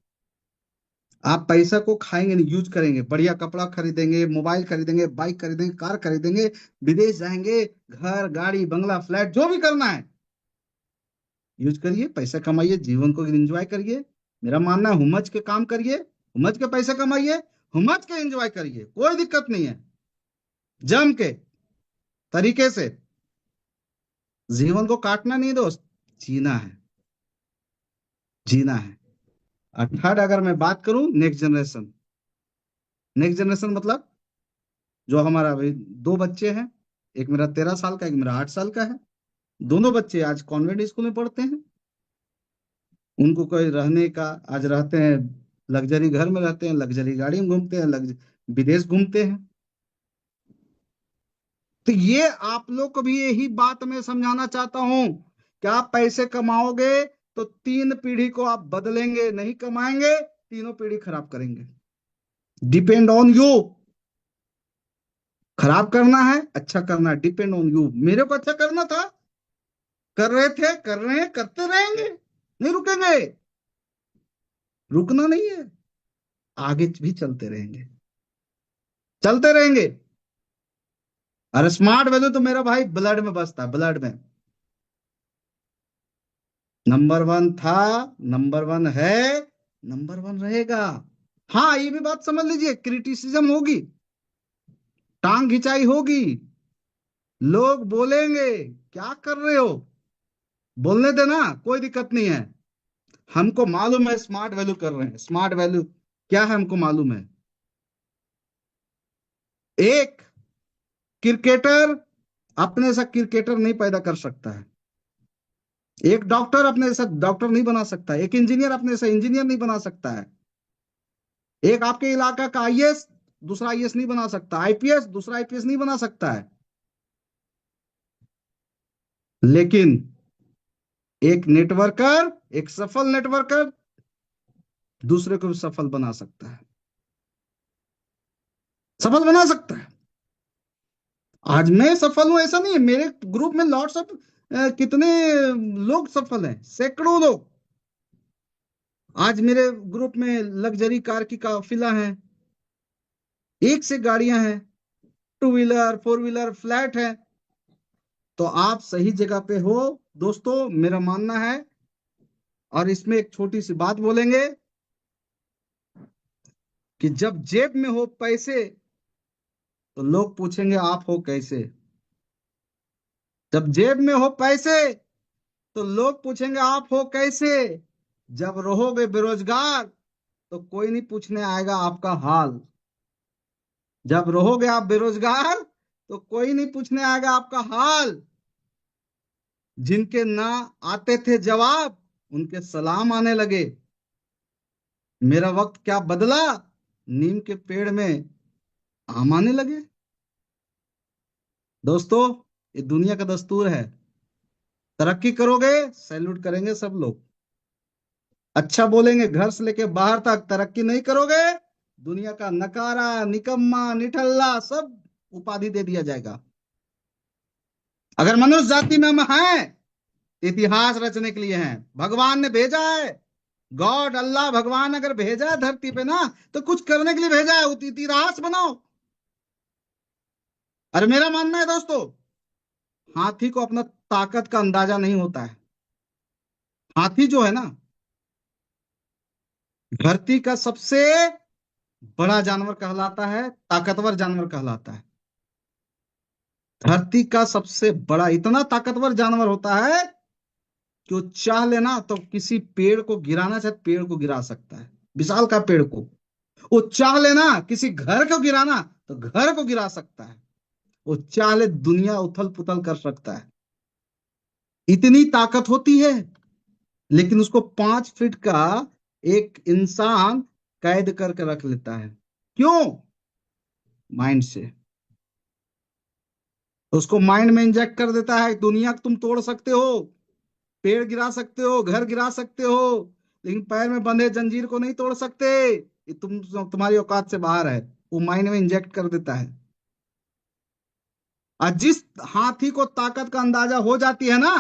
आप पैसा को खाएंगे नहीं, यूज करेंगे। बढ़िया कपड़ा खरीदेंगे, मोबाइल खरीदेंगे, बाइक खरीदेंगे, कार खरीदेंगे, विदेश जाएंगे, घर गाड़ी बंगला फ्लैट जो भी करना है यूज करिए, पैसा कमाइए, जीवन को एंजॉय करिए। मेरा मानना है हुमज के काम करिए, हुमज के पैसे कमाइए, हुमज के एंजॉय करिए, कोई दिक्कत नहीं है। जम के तरीके से जीवन को काटना नहीं दोस्त, जीना है, जीना है। और थर्ड अगर मैं बात करूं, नेक्स्ट जनरेशन। नेक्स्ट जनरेशन मतलब जो हमारा अभी 2 बच्चे हैं, एक मेरा 13 साल का, एक मेरा 8 साल का है। दोनों बच्चे आज कॉन्वेंट स्कूल में पढ़ते हैं। उनको कोई रहने का, आज रहते हैं लग्जरी घर में, रहते हैं लग्जरी गाड़ी में घूमते हैं, विदेश घूमते हैं। तो ये आप लोग को भी यही बात मैं समझाना चाहता हूं कि आप पैसे कमाओगे तो 3 पीढ़ी को आप बदलेंगे, नहीं कमाएंगे 3 पीढ़ी खराब करेंगे। Depend on you. खराब करना है, अच्छा करना है, डिपेंड ऑन यू। मेरे को अच्छा करना था, कर रहे थे, कर रहे हैं, करते रहेंगे, नहीं रुकेंगे। रुकना नहीं है, आगे भी चलते रहेंगे, चलते रहेंगे। अरे स्मार्ट वैल्यू तो मेरा भाई ब्लड में बसता है, ब्लड में। नंबर 1 था, नंबर 1 है, नंबर 1 रहेगा। हाँ, ये भी बात समझ लीजिए, क्रिटिसिज्म होगी, टांग खिंचाई होगी, लोग बोलेंगे क्या कर रहे हो, बोलने देना, कोई दिक्कत नहीं है। हमको मालूम है स्मार्ट वैल्यू कर रहे हैं। स्मार्ट वैल्यू क्या है हमको मालूम है। एक क्रिकेटर अपने सा क्रिकेटर नहीं पैदा कर सकता है, एक डॉक्टर अपने जैसा डॉक्टर नहीं बना सकता है, एक इंजीनियर अपने जैसा इंजीनियर नहीं बना सकता है, एक आपके इलाका का आईएएस दूसरा आईएएस नहीं बना सकता, आईपीएस दूसरा आईपीएस नहीं बना सकता है। लेकिन एक नेटवर्कर, एक सफल नेटवर्कर दूसरे को भी सफल बना सकता है। सफल बना सकता है। आज मैं सफल हूं ऐसा नहीं है, मेरे ग्रुप में लॉट्स ऑफ कितने लोग सफल हैं, सैकड़ों लोग। आज मेरे ग्रुप में लग्जरी कार की काफिला है, एक से गाड़ियां हैं, two wheeler, four wheeler, flat है। तो आप सही जगह पे हो दोस्तों, मेरा मानना है। और इसमें एक छोटी सी बात बोलेंगे कि जब जेब में हो पैसे तो लोग पूछेंगे आप हो कैसे। जब जेब में हो पैसे तो लोग पूछेंगे आप हो कैसे। जब रहोगे बेरोजगार तो कोई नहीं पूछने आएगा आपका हाल। जब रहोगे आप बेरोजगार तो कोई नहीं पूछने आएगा आपका हाल। जिनके ना आते थे जवाब, उनके सलाम आने लगे। मेरा वक्त क्या बदला, नीम के पेड़ में आम आने लगे। दोस्तों, ये दुनिया का दस्तूर है। तरक्की करोगे, सैल्यूट करेंगे सब लोग। अच्छा बोलेंगे घर से लेके बाहर तक। तरक्की नहीं करोगे, दुनिया का नकारा, निकम्मा, निठल्ला सब उपाधि दे दिया जाएगा। अगर मनुष्य जाति में हम हैं, इतिहास रचने के लिए हैं। भगवान ने भेजा है, गॉड, अल्लाह, भगवान अगर भेजा है धरती पे ना, तो कुछ करने के लिए भेजा है। इतिहास बनाओ। अरे मेरा मानना है दोस्तों, हाथी को अपना ताकत का अंदाजा नहीं होता है। हाथी जो है ना, धरती का सबसे बड़ा जानवर कहलाता है, ताकतवर जानवर कहलाता है। धरती का सबसे बड़ा, इतना ताकतवर जानवर होता है कि वो चाह लेना तो किसी पेड़ को गिराना चाहे पेड़ को गिरा सकता है, विशाल का पेड़ को। वो चाह लेना किसी घर को गिराना तो घर को गिरा सकता है। वो चाह ले दुनिया उथल पुथल कर सकता है। इतनी ताकत होती है, लेकिन उसको 5 फीट का एक इंसान कैद करके रख लेता है। क्यों? माइंड से। उसको माइंड में इंजेक्ट कर देता है, दुनिया को तुम तोड़ सकते हो, पेड़ गिरा सकते हो, घर गिरा सकते हो, लेकिन पैर में बंधे जंजीर को नहीं तोड़ सकते। ये तुम्हारी औकात से बाहर है। वो माइंड में इंजेक्ट कर देता है। और जिस हाथी को ताकत का अंदाजा हो जाती है ना,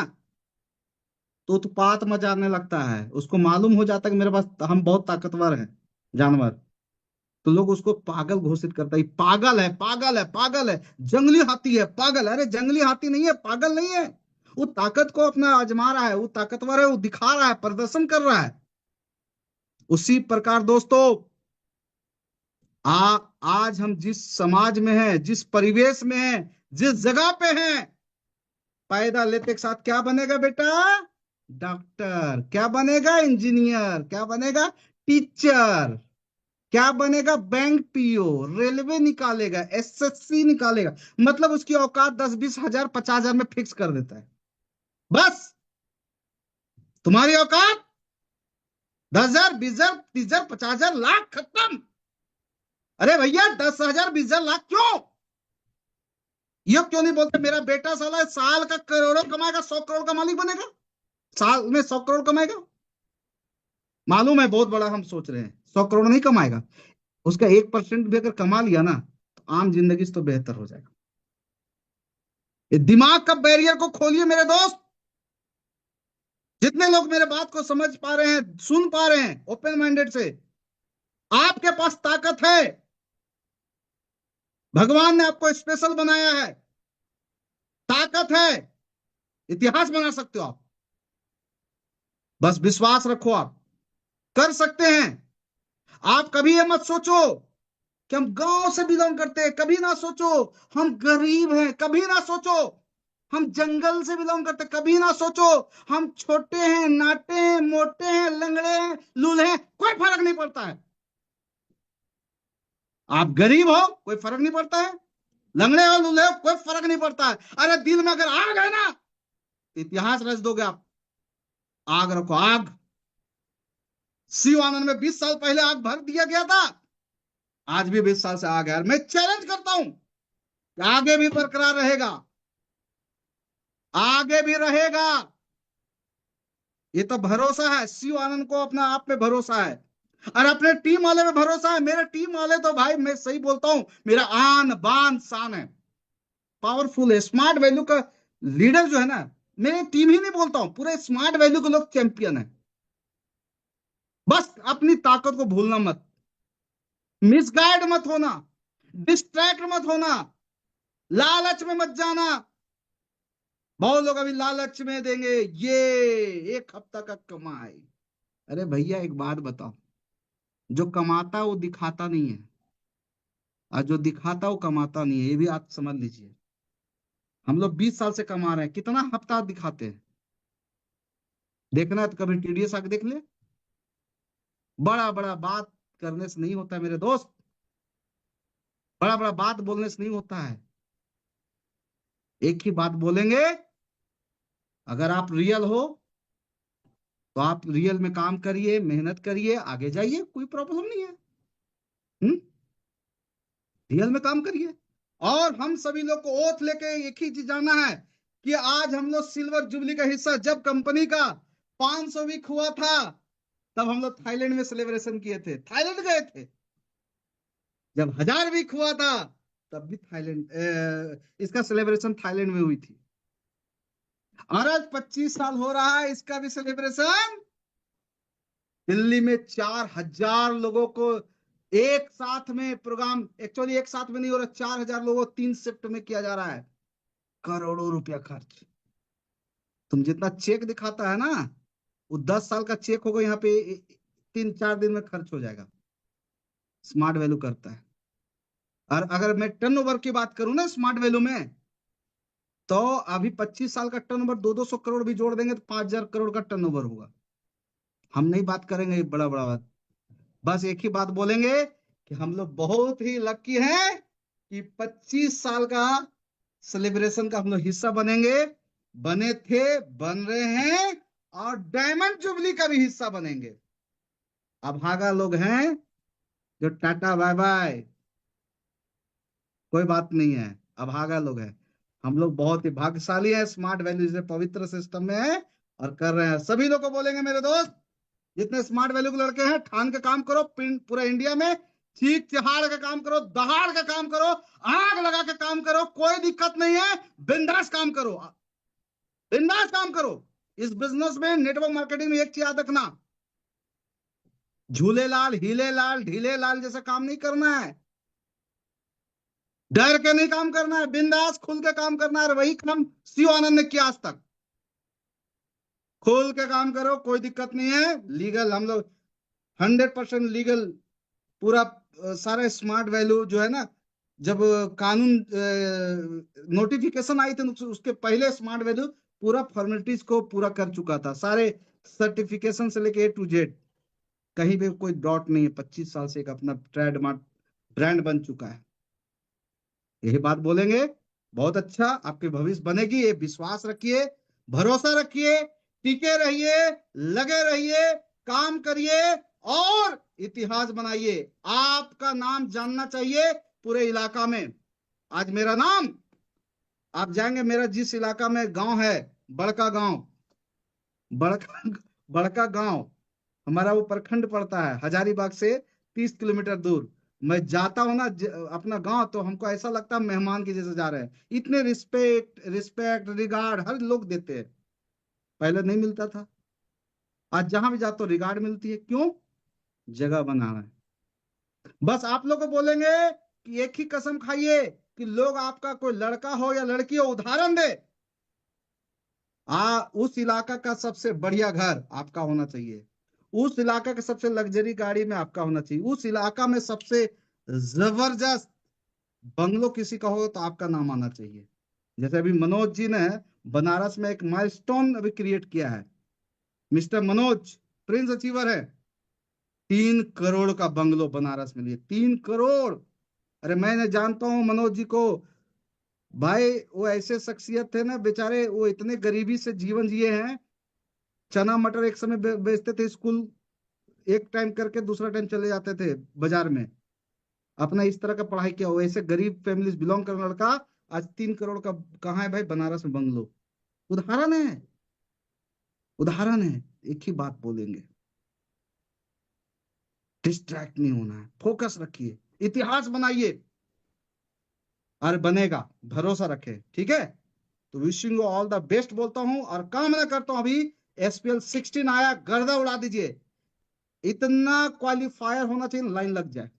तो उत्पात मचाने लगता है। उसको मालूम हो जाता है कि मेरे पास, हम बहुत ताकतवर हैं जानवर, तो लोग उसको पागल घोषित करता है। पागल है, पागल है, पागल है, जंगली हाथी है, पागल है। अरे जंगली हाथी नहीं है, पागल नहीं है। वो ताकत को अपना आजमा रहा है, वो ताकतवर है, वो दिखा रहा है, प्रदर्शन कर रहा है। उसी प्रकार दोस्तों, आज हम जिस समाज में हैं, जिस परिवेश में हैं, जिस जगह पे हैं, पैदा लेते के साथ क्या बनेगा बेटा? डॉक्टर। क्या बनेगा? इंजीनियर। क्या बनेगा? टीचर। क्या बनेगा? Bank PO. रेलवे निकालेगा, एसएससी निकालेगा। मतलब उसकी औकात 10-20 हजार 50 हजार में फिक्स कर देता है। बस तुम्हारी औकात 10 हजार, 20 हजार, 30 हजार, 50 हजार, लाख, खत्म। अरे भैया 10 हजार, 20 हजार, लाख क्यों? ये क्यों नहीं बोलते मेरा बेटा साला साल का करोड़ों कमाएगा, 100 करोड़ का मालिक बनेगा, साल में 100 करोड़ कमाएगा? मालूम है बहुत बड़ा हम सोच रहे हैं, 100 करोड़ नहीं कमाएगा। उसका 1% भी अगर कमा लिया ना, तो आम जिंदगी से तो बेहतर हो जाएगा। ये दिमाग का बैरियर को खोलिए मेरे दोस्त। जितने लोग मेरे बात को समझ पा रहे हैं, सुन पा रहे हैं ओपन माइंडेड से, आपके पास ताकत है। भगवान ने आपको स्पेशल बनाया है, ताकत है, इतिहास बना सकते हो आप। बस विश्वास रखो, आप कर सकते हैं। आप कभी ये मत सोचो कि हम गांव से बिलोंग करते हैं, कभी ना सोचो हम गरीब हैं, कभी ना सोचो हम जंगल से बिलोंग करते, कभी ना सोचो हम छोटे हैं, नाटे हैं, मोटे हैं, लंगड़े हैं, लूले हैं, कोई फर्क नहीं पड़ता है। आप गरीब हो, कोई फर्क नहीं पड़ता है। लंगड़े हो, लूले हो, कोई फर्क नहीं पड़ता है। अरे दिल में अगर आग है ना, तो इतिहास रच दोगे आप। आग रखो, आग। शिव आनंद में 20 साल पहले आग भर दिया गया था, आज भी 20 साल से आग है। मैं चैलेंज करता हूं कि आगे भी बरकरार रहेगा, आगे भी रहेगा। ये तो भरोसा है, शिव आनंद को अपना आप पे भरोसा है। और अपने टीम वाले में भरोसा है। मेरे टीम वाले तो भाई मैं सही बोलता हूं, मेरा आन बान शान है, पावरफुल है। स्मार्ट वैल्यू का लीडर जो है ना, मेरी टीम ही नहीं बोलता हूं, पूरे स्मार्ट वैल्यू के लोग चैंपियन है। बस अपनी ताकत को भूलना मत, मिसगाइड मत होना, डिस्ट्रैक्ट मत होना, लालच में मत जाना। बहुत लोग अभी लालच में देंगे ये 1 हफ्ता का कमाई। अरे भैया एक बात बताओ, जो कमाता है वो दिखाता नहीं है, और जो दिखाता है वो कमाता नहीं है, ये भी आप समझ लीजिए। हम लोग 20 साल से कमा रहे हैं, कितना हफ्ता दिखाते हैं? देखना है तो कभी टीडीएस आके देख ले। बड़ा बड़ा बात करने से नहीं होता है मेरे दोस्त, बड़ा बड़ा बात बोलने से नहीं होता है। एक ही बात बोलेंगे, अगर आप रियल हो तो आप रियल में काम करिए, मेहनत करिए, आगे जाइए, कोई प्रॉब्लम नहीं है। रियल में काम करिए। और हम सभी लोग को ओथ लेके एक ही चीज जानना है कि आज हम लोग सिल्वर जुबली का हिस्सा, जब कंपनी का 500 वीक हुआ था तब हम लोग थाईलैंड में सेलिब्रेशन किए थे, थाईलैंड गए थे। जब 1000 वीक हुआ था तब भी थाईलैंड, इसका सेलिब्रेशन थाईलैंड में हुई थी। और आज 25 साल हो रहा है इसका भी सेलिब्रेशन दिल्ली में। 4000 लोगों को एक साथ में प्रोग्राम, एक्चुअली एक साथ में नहीं हो रहा, 4000 लोगों को 3 शिफ्ट में किया जा रहा है। करोड़ों रुपया खर्च। तुम जितना चेक दिखाता है ना, वो 10 साल का चेक होगा, यहाँ पे 3-4 दिन में खर्च हो जाएगा। स्मार्ट वैल्यू करता है। और अगर मैं टर्नओवर की बात करूं ना स्मार्ट वैल्यू में, तो अभी 25 साल का टर्नओवर 200 करोड़ भी जोड़ देंगे तो 5000 करोड़ का टर्नओवर होगा। हम नहीं बात करेंगे ये बड़ा बड़ा बात, बस एक ही बात बोलेंगे कि हम लोग बहुत ही लकी हैं कि 25 साल का सेलिब्रेशन का हम लोग हिस्सा बनेंगे, बने थे, बन रहे हैं, और डायमंड जुबली का भी हिस्सा बनेंगे। अभागा लोग हैं जो टाटा बाय बाय, कोई बात नहीं है, अभागा लोग हैं। हम लोग बहुत ही भाग्यशाली हैं, स्मार्ट वैल्यू से पवित्र सिस्टम में है और कर रहे हैं। सभी लोग को बोलेंगे मेरे दोस्त, जितने स्मार्ट वैल्यू के लड़के हैं, ठान के काम करो, पूरा इंडिया में चीख चिहाड़ के काम करो, दहाड़ के काम करो, आग लगा के काम करो, कोई दिक्कत नहीं है। बिंदास काम करो, बिंदास काम करो। इस बिजनेस में, नेटवर्क मार्केटिंग में एक चीज याद रखना, झूले लाल, हिले लाल, ढीले लाल जैसा काम नहीं करना है। डर के नहीं काम करना है, बिंदास खुल के काम करना है। वही काम शिव आनंद ने किया आज तक। खुल के काम करो, कोई दिक्कत नहीं है। लीगल हम लोग 100% लीगल, पूरा सारे स्मार्ट वैल्यू जो है ना, जब कानून नोटिफिकेशन आई थी उसके पहले स्मार्ट वैल्यू पूरा फॉर्मेलिटीज को पूरा कर चुका था, सारे सर्टिफिकेशन से लेके A to Z, कहीं भी कोई डॉट नहीं है। 25 साल से एक अपना ट्रेडमार्क ब्रांड बन चुका है। यही बात बोलेंगे, बहुत अच्छा आपके भविष्य बनेगी, ये विश्वास रखिए, भरोसा रखिए, टिके रहिए, लगे रहिए, काम करिए और इतिहास बनाइए। आपका नाम जानना चाहिए पूरे इलाका में। आज मेरा नाम, आप जाएंगे, मेरा जिस इलाका में गांव है, बड़का गांव, बड़का बड़का गांव, हमारा वो प्रखंड पड़ता है हजारीबाग से 30 किलोमीटर दूर। मैं जाता हूँ ना अपना गांव, तो हमको ऐसा लगता है मेहमान की जैसे जा रहे हैं। इतने रिस्पेक्ट रिस्पेक्ट रिगार्ड हर लोग देते हैं, पहले नहीं मिलता था। आज जहां भी जाता हूँ रिगार्ड मिलती है। क्यों? जगह बनाना है। बस आप लोग को बोलेंगे कि एक ही कसम खाइए कि लोग आपका कोई लड़का हो या लड़की हो उदाहरण दे, उस इलाका का सबसे बढ़िया घर आपका होना चाहिए, उस इलाका के सबसे लग्जरी गाड़ी में आपका होना चाहिए, उस इलाका में सबसे जबरदस्त बंगलो किसी का हो तो आपका नाम आना चाहिए। जैसे अभी मनोज जी ने बनारस में एक माइलस्टोन अभी क्रिएट किया है। मिस्टर मनोज प्रिंस अचीवर है, 3 करोड़ का बंगलो बनारस में लिए, 3 करोड़। अरे मैंने जानता हूं मनोज जी को भाई, वो ऐसे शख्सियत थे ना बेचारे, वो इतने गरीबी से जीवन जिए हैं। चना मटर एक समय बेचते थे, स्कूल एक टाइम करके दूसरा टाइम चले जाते थे बाजार में, अपना इस तरह का पढ़ाई किया। वो ऐसे गरीब फैमिली बिलोंग करने लड़का आज 3 करोड़ का कहाँ है भाई? बनारस में बंगलो। उदाहरण है, उदाहरण है। एक ही बात बोलेंगे, डिस्ट्रैक्ट नहीं होना है, फोकस रखिए, इतिहास बनाइए, और बनेगा, भरोसा रखे, ठीक है। तो wishing you all the best बोलता हूं और कामना करता हूं अभी SPL 16 आया, गर्दा उड़ा दीजिए, इतना क्वालिफायर होना चाहिए, लाइन लग जाए,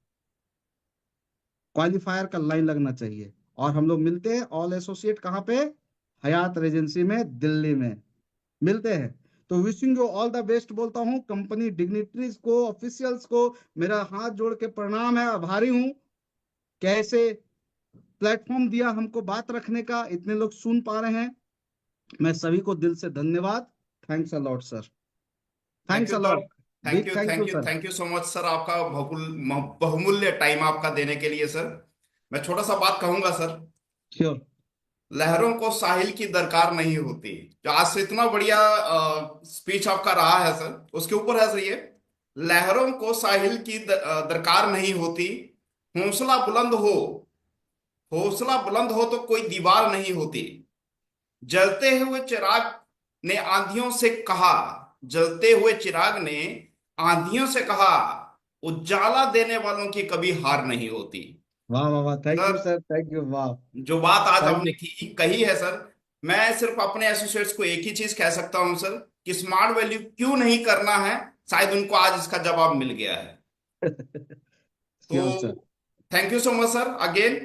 क्वालिफायर का लाइन लगना चाहिए। और हम लोग मिलते हैं ऑल एसोसिएट कहाँ पे, हयात रेजेंसी में, दिल्ली में मिलते हैं। तो wishing you all the best बोलता हूँ, कंपनी डिग्निटरीज को, ऑफिशियल्स को मेरा हाथ जोड़ के प्रणाम है, आभारी हूँ, कैसे प्लेटफॉर्म दिया हमको बात रखने का, इतने लोग सुन पा रहे हैं, मैं सभी को दिल से धन्यवाद। Thanks a lot sir, thank thanks you a sir. Lot, big thank you sir. Thank you so much sir, आपका बहुमूल्य टाइम आपका देने के लिए सर। मैं छोटा सा बात कहूंगा सर, श्योर। लहरों को साहिल की दरकार नहीं होती। जो आज से इतना बढ़िया स्पीच आपका रहा है सर, उसके ऊपर है सर ये, लहरों को साहिल की दरकार नहीं होती, हौसला बुलंद हो, हौसला बुलंद हो तो कोई दीवार नहीं होती। जलते हुए चिराग ने आंधियों से कहा, जलते हुए चिराग ने आंधियों से कहा, उजाला देने वालों की कभी हार नहीं होती। वाह वाह वाह, thank you sir, sir, thank you, वाह, जो बात आज थैंक आपने यू। कही है सर, मैं सिर्फ अपने एसोसिएट्स को एक ही चीज कह सकता हूं सर, कि स्मार्ट वैल्यू क्यों नहीं करना है, शायद उनको आज इसका जवाब मिल गया है। Sure sir. तो thank you so much sir again,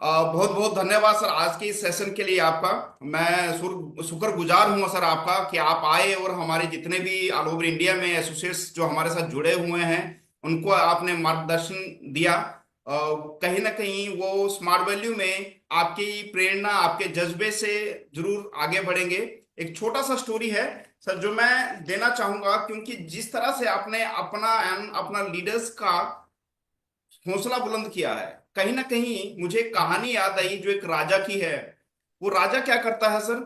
बहुत बहुत धन्यवाद सर आज के इस सेशन के लिए आपका। मैं शुक्रगुजार हूँ सर आपका कि आप आए और हमारे जितने भी ऑल ओवर इंडिया में एसोसिएट्स जो हमारे साथ जुड़े हुए हैं उनको आपने मार्गदर्शन दिया। कहीं ना कहीं वो स्मार्ट वैल्यू में आपकी प्रेरणा, आपके जज्बे से जरूर आगे बढ़ेंगे। एक छोटा सा स्टोरी है सर जो मैं देना चाहूंगा, क्योंकि जिस तरह से आपने अपना लीडर्स का हौसला बुलंद किया है, कहीं ना कहीं मुझे एक कहानी याद आई जो एक राजा की है। वो राजा क्या करता है सर,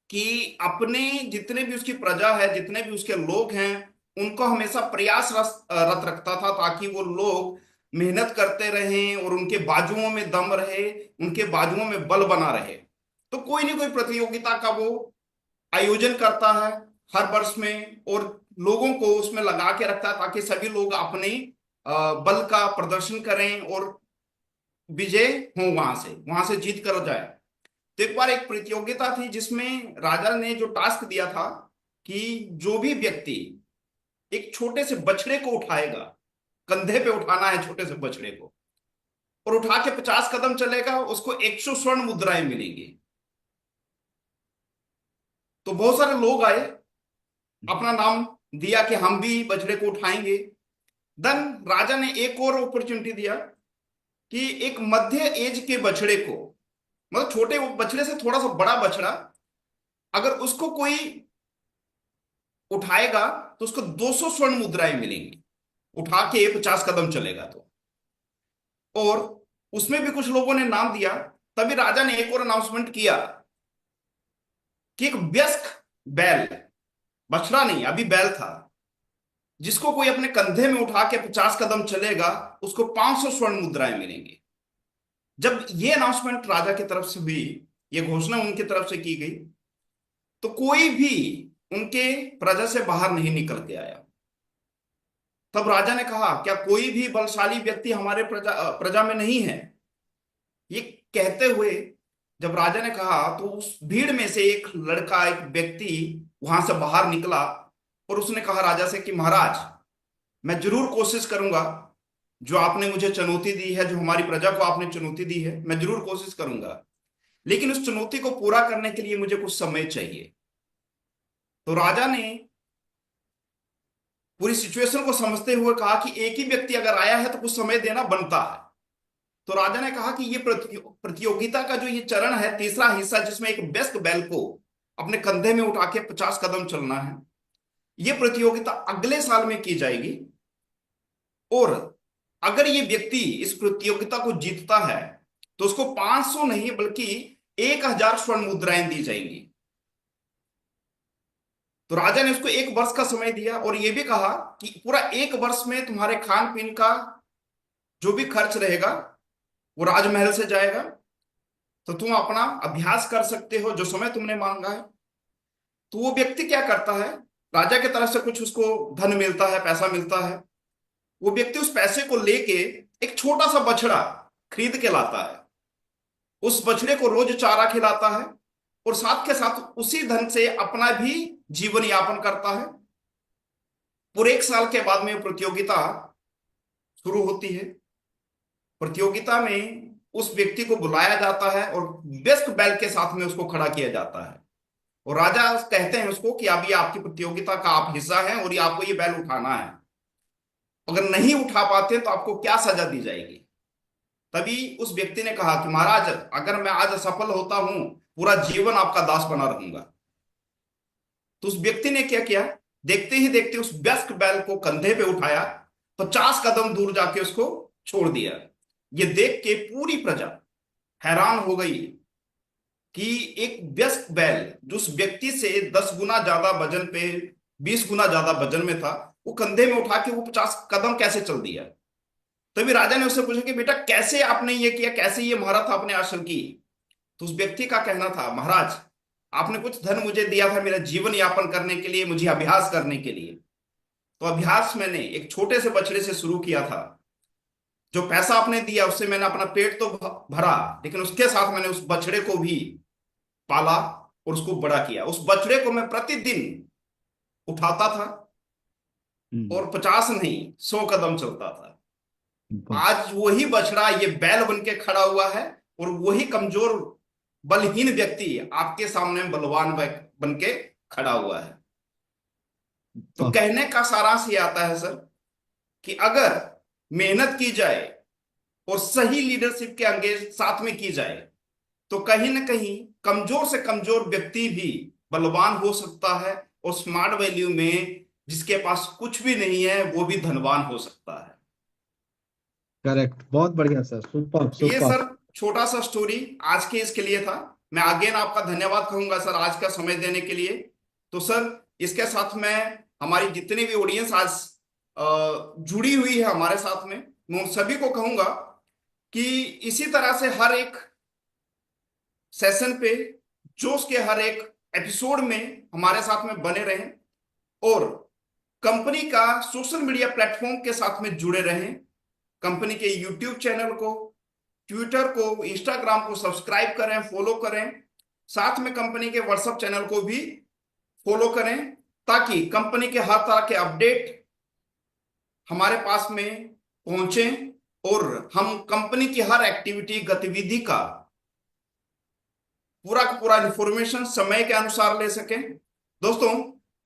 कि अपने जितने भी उसकी प्रजा है, जितने भी उसके लोग हैं, उनको हमेशा प्रयास रत रखता था ताकि वो लोग मेहनत करते रहें और उनके बाजुओं में दम रहे, उनके बाजुओं में बल बना रहे। तो कोई नहीं कोई प्रतियोगिता का वो आयोजन करता है हर वर्ष में, और लोगों को उसमें लगा के रखता है ताकि सभी लोग अपने बल का प्रदर्शन करें और विजय हो, वहां से जीत कर जाए। तो एक बार एक प्रतियोगिता थी जिसमें राजा ने जो टास्क दिया था कि जो भी व्यक्ति एक छोटे से बछड़े को उठाएगा, कंधे पे उठाना है छोटे से बछड़े को, और उठा के 50 कदम चलेगा, उसको 100 स्वर्ण मुद्राएं मिलेंगी। तो बहुत सारे लोग आए, अपना नाम दिया कि हम भी बछड़े को उठाएंगे। देन राजा ने एक और अपॉर्चुनिटी दिया कि एक मध्य एज के बछड़े को, मतलब छोटे बछड़े से थोड़ा सा बड़ा बछड़ा, अगर उसको कोई उठाएगा तो उसको 200 स्वर्ण मुद्राएं मिलेंगी, उठा के 50 कदम चलेगा तो। और उसमें भी कुछ लोगों ने नाम दिया। तभी राजा ने एक और अनाउंसमेंट किया कि एक वयस्क बैल, बछड़ा नहीं अभी बैल था, जिसको कोई अपने कंधे में उठा के 50 कदम चलेगा, उसको 500 स्वर्ण मुद्राएं मिलेंगी। जब ये अनाउंसमेंट राजा की तरफ से हुई, ये घोषणा उनकी तरफ से की गई, तो कोई भी उनके प्रजा से बाहर नहीं निकल के आया। तब राजा ने कहा, क्या कोई भी बलशाली व्यक्ति हमारे प्रजा में नहीं है? ये कहते हुए जब राजा ने कहा, तो उस भीड़ में से एक लड़का, एक व्यक्ति वहां से बाहर निकला और उसने कहा राजा से कि महाराज, मैं जरूर कोशिश करूंगा, जो आपने मुझे चुनौती दी है, जो हमारी प्रजा को आपने चुनौती दी है, मैं जरूर कोशिश करूंगा, लेकिन उस चुनौती को पूरा करने के लिए मुझे कुछ समय चाहिए। तो राजा ने पूरी सिचुएशन को समझते हुए कहा कि एक ही व्यक्ति अगर आया है तो कुछ समय देना बनता है। तो राजा ने कहा कि ये प्रतियोगिता का जो ये चरण है, तीसरा हिस्सा, जिसमें एक बेस्ट बैल को अपने कंधे में उठा के 50 कदम चलना है, ये प्रतियोगिता अगले साल में की जाएगी। और अगर ये व्यक्ति इस प्रतियोगिता को जीतता है तो उसको 500 नहीं बल्कि 1000 स्वर्ण मुद्राएं दी जाएंगी। तो राजा ने उसको 1 वर्ष का समय दिया और यह भी कहा कि पूरा 1 वर्ष में तुम्हारे खान पीन का जो भी खर्च रहेगा वो राजमहल से जाएगा, तो तुम अपना अभ्यास कर सकते हो जो समय तुमने मांगा है। तो वो व्यक्ति क्या करता है, राजा की तरफ से कुछ उसको धन मिलता है, पैसा मिलता है, वो व्यक्ति उस पैसे को लेके एक छोटा सा बछड़ा खरीद के लाता है, उस बछड़े को रोज चारा खिलाता है और साथ के साथ उसी धन से अपना भी जीवन यापन करता है। और 1 साल के बाद में प्रतियोगिता शुरू होती है। प्रतियोगिता में उस व्यक्ति को बुलाया जाता है और बेस्ट बैल के साथ में उसको खड़ा किया जाता है और राजा कहते हैं उसको कि अब ये आपकी प्रतियोगिता का आप हिस्सा हैं और ये आपको ये बैल उठाना है, अगर नहीं उठा पाते तो आपको क्या सजा दी जाएगी। तभी उस व्यक्ति ने कहा कि महाराज, अगर मैं आज असफल होता हूं, पूरा जीवन आपका दास बना रहूंगा। तो उस व्यक्ति ने क्या किया, देखते ही देखते उस बेस्ट बैल को कंधे पे उठाया, 50 कदम दूर जाके उसको छोड़ दिया। ये देख के पूरी प्रजा हैरान हो गई कि एक व्यस्त बैल जो उस व्यक्ति से 10 गुना ज्यादा वजन पे, 20 गुना ज्यादा वजन में था, वो कंधे में उठा के वो 50 कदम कैसे चल दिया। तभी राजा ने उससे पूछा कि बेटा कैसे आपने ये किया, कैसे ये महारत आपने हासिल की। तो उस व्यक्ति का कहना था, महाराज आपने कुछ धन मुझे दिया था मेरा जीवन यापन करने के लिए, मुझे अभ्यास करने के लिए। तो अभ्यास मैंने एक छोटे से बछड़े से शुरू किया था। जो पैसा आपने दिया उससे मैंने अपना पेट तो भरा, लेकिन उसके साथ मैंने उस बछड़े को भी पाला और उसको बड़ा किया। उस बछड़े को मैं प्रतिदिन उठाता था और 50 नहीं 100 कदम चलता था। आज वही बछड़ा ये बैल बन के खड़ा हुआ है और वही कमजोर बलहीन व्यक्ति आपके सामने बलवान बन के खड़ा हुआ है। तो कहने का सारांश ये आता है सर कि अगर मेहनत की जाए और सही लीडरशिप के अंगे साथ में की जाए तो कहीं ना कहीं कमजोर से कमजोर व्यक्ति भी बलवान हो सकता है और स्मार्ट वैल्यू में जिसके पास कुछ भी नहीं है वो भी धनवान हो सकता है। करेक्ट, बहुत बढ़िया सर, सुपर ये सुपर। सर छोटा सा स्टोरी आज के इसके लिए था। मैं अगेन आपका धन्यवाद कहूंगा सर आज का समय देने के लिए। तो सर इसके साथ में हमारी जितनी भी ऑडियंस आज जुड़ी हुई है हमारे साथ में, मैं उन सभी को कहूंगा कि इसी तरह से हर एक सेशन पे, जोश के हर एक एपिसोड में हमारे साथ में बने रहें और कंपनी का सोशल मीडिया प्लेटफॉर्म के साथ में जुड़े रहें। कंपनी के यूट्यूब चैनल को, ट्विटर को, इंस्टाग्राम को सब्सक्राइब करें, फॉलो करें। साथ में कंपनी के व्हाट्सएप चैनल को भी फॉलो करें ताकि कंपनी के हर तरह के अपडेट हमारे पास में पहुंचे और हम कंपनी की हर एक्टिविटी, गतिविधि का पूरा इंफॉर्मेशन समय के अनुसार ले सकें। दोस्तों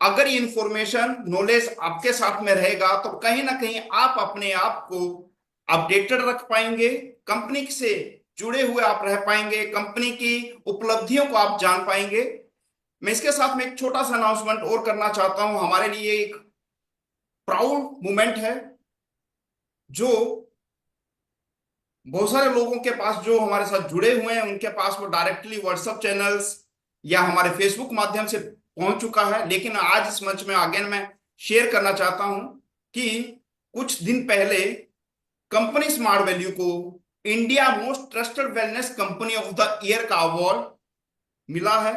अगर ये इंफॉर्मेशन, नॉलेज आपके साथ में रहेगा तो कहीं ना कहीं आप अपने आप को अपडेटेड रख पाएंगे, कंपनी से जुड़े हुए आप रह पाएंगे, कंपनी की उपलब्धियों को आप जान पाएंगे। मैं इसके साथ में एक छोटा सा अनाउंसमेंट और करना चाहता हूं। हमारे लिए एक प्राउड मोमेंट है जो बहुत सारे लोगों के पास जो हमारे साथ जुड़े हुए हैं उनके पास वो डायरेक्टली व्हाट्सएप चैनल्स या हमारे फेसबुक माध्यम से पहुंच चुका है, लेकिन आज इस मंच में अगेन मैं शेयर करना चाहता हूं कि कुछ दिन पहले कंपनी स्मार्ट वैल्यू को India most trusted wellness company of the year का अवार्ड मिला है।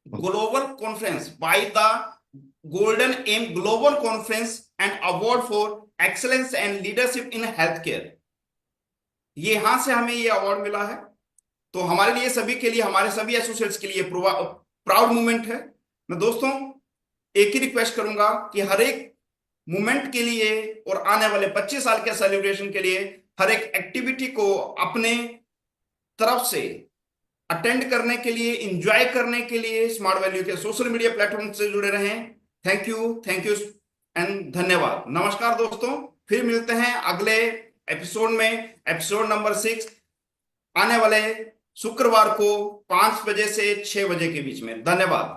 Global conference by the golden M global conference and award for excellence and leadership in health care, ये यहां से हमें ये अवार्ड मिला है। तो हमारे लिए सभी के लिए, हमारे सभी एसोसिएट्स के लिए प्राउड मोमेंट है। मैं दोस्तों एक ही रिक्वेस्ट करूंगा कि हर एक मोमेंट के लिए और आने वाले 25 साल के सेलिब्रेशन के लिए हर एक एक्टिविटी को अपने तरफ से अटेंड करने के लिए, एंजॉय करने के लिए स्मार्ट वैल्यू के सोशल मीडिया प्लेटफॉर्म से जुड़े रहें। थैंक यू एंड धन्यवाद। नमस्कार दोस्तों, फिर मिलते हैं अगले एपिसोड में, एपिसोड नंबर 6 आने वाले शुक्रवार को 5 बजे से 6 बजे के बीच में। धन्यवाद।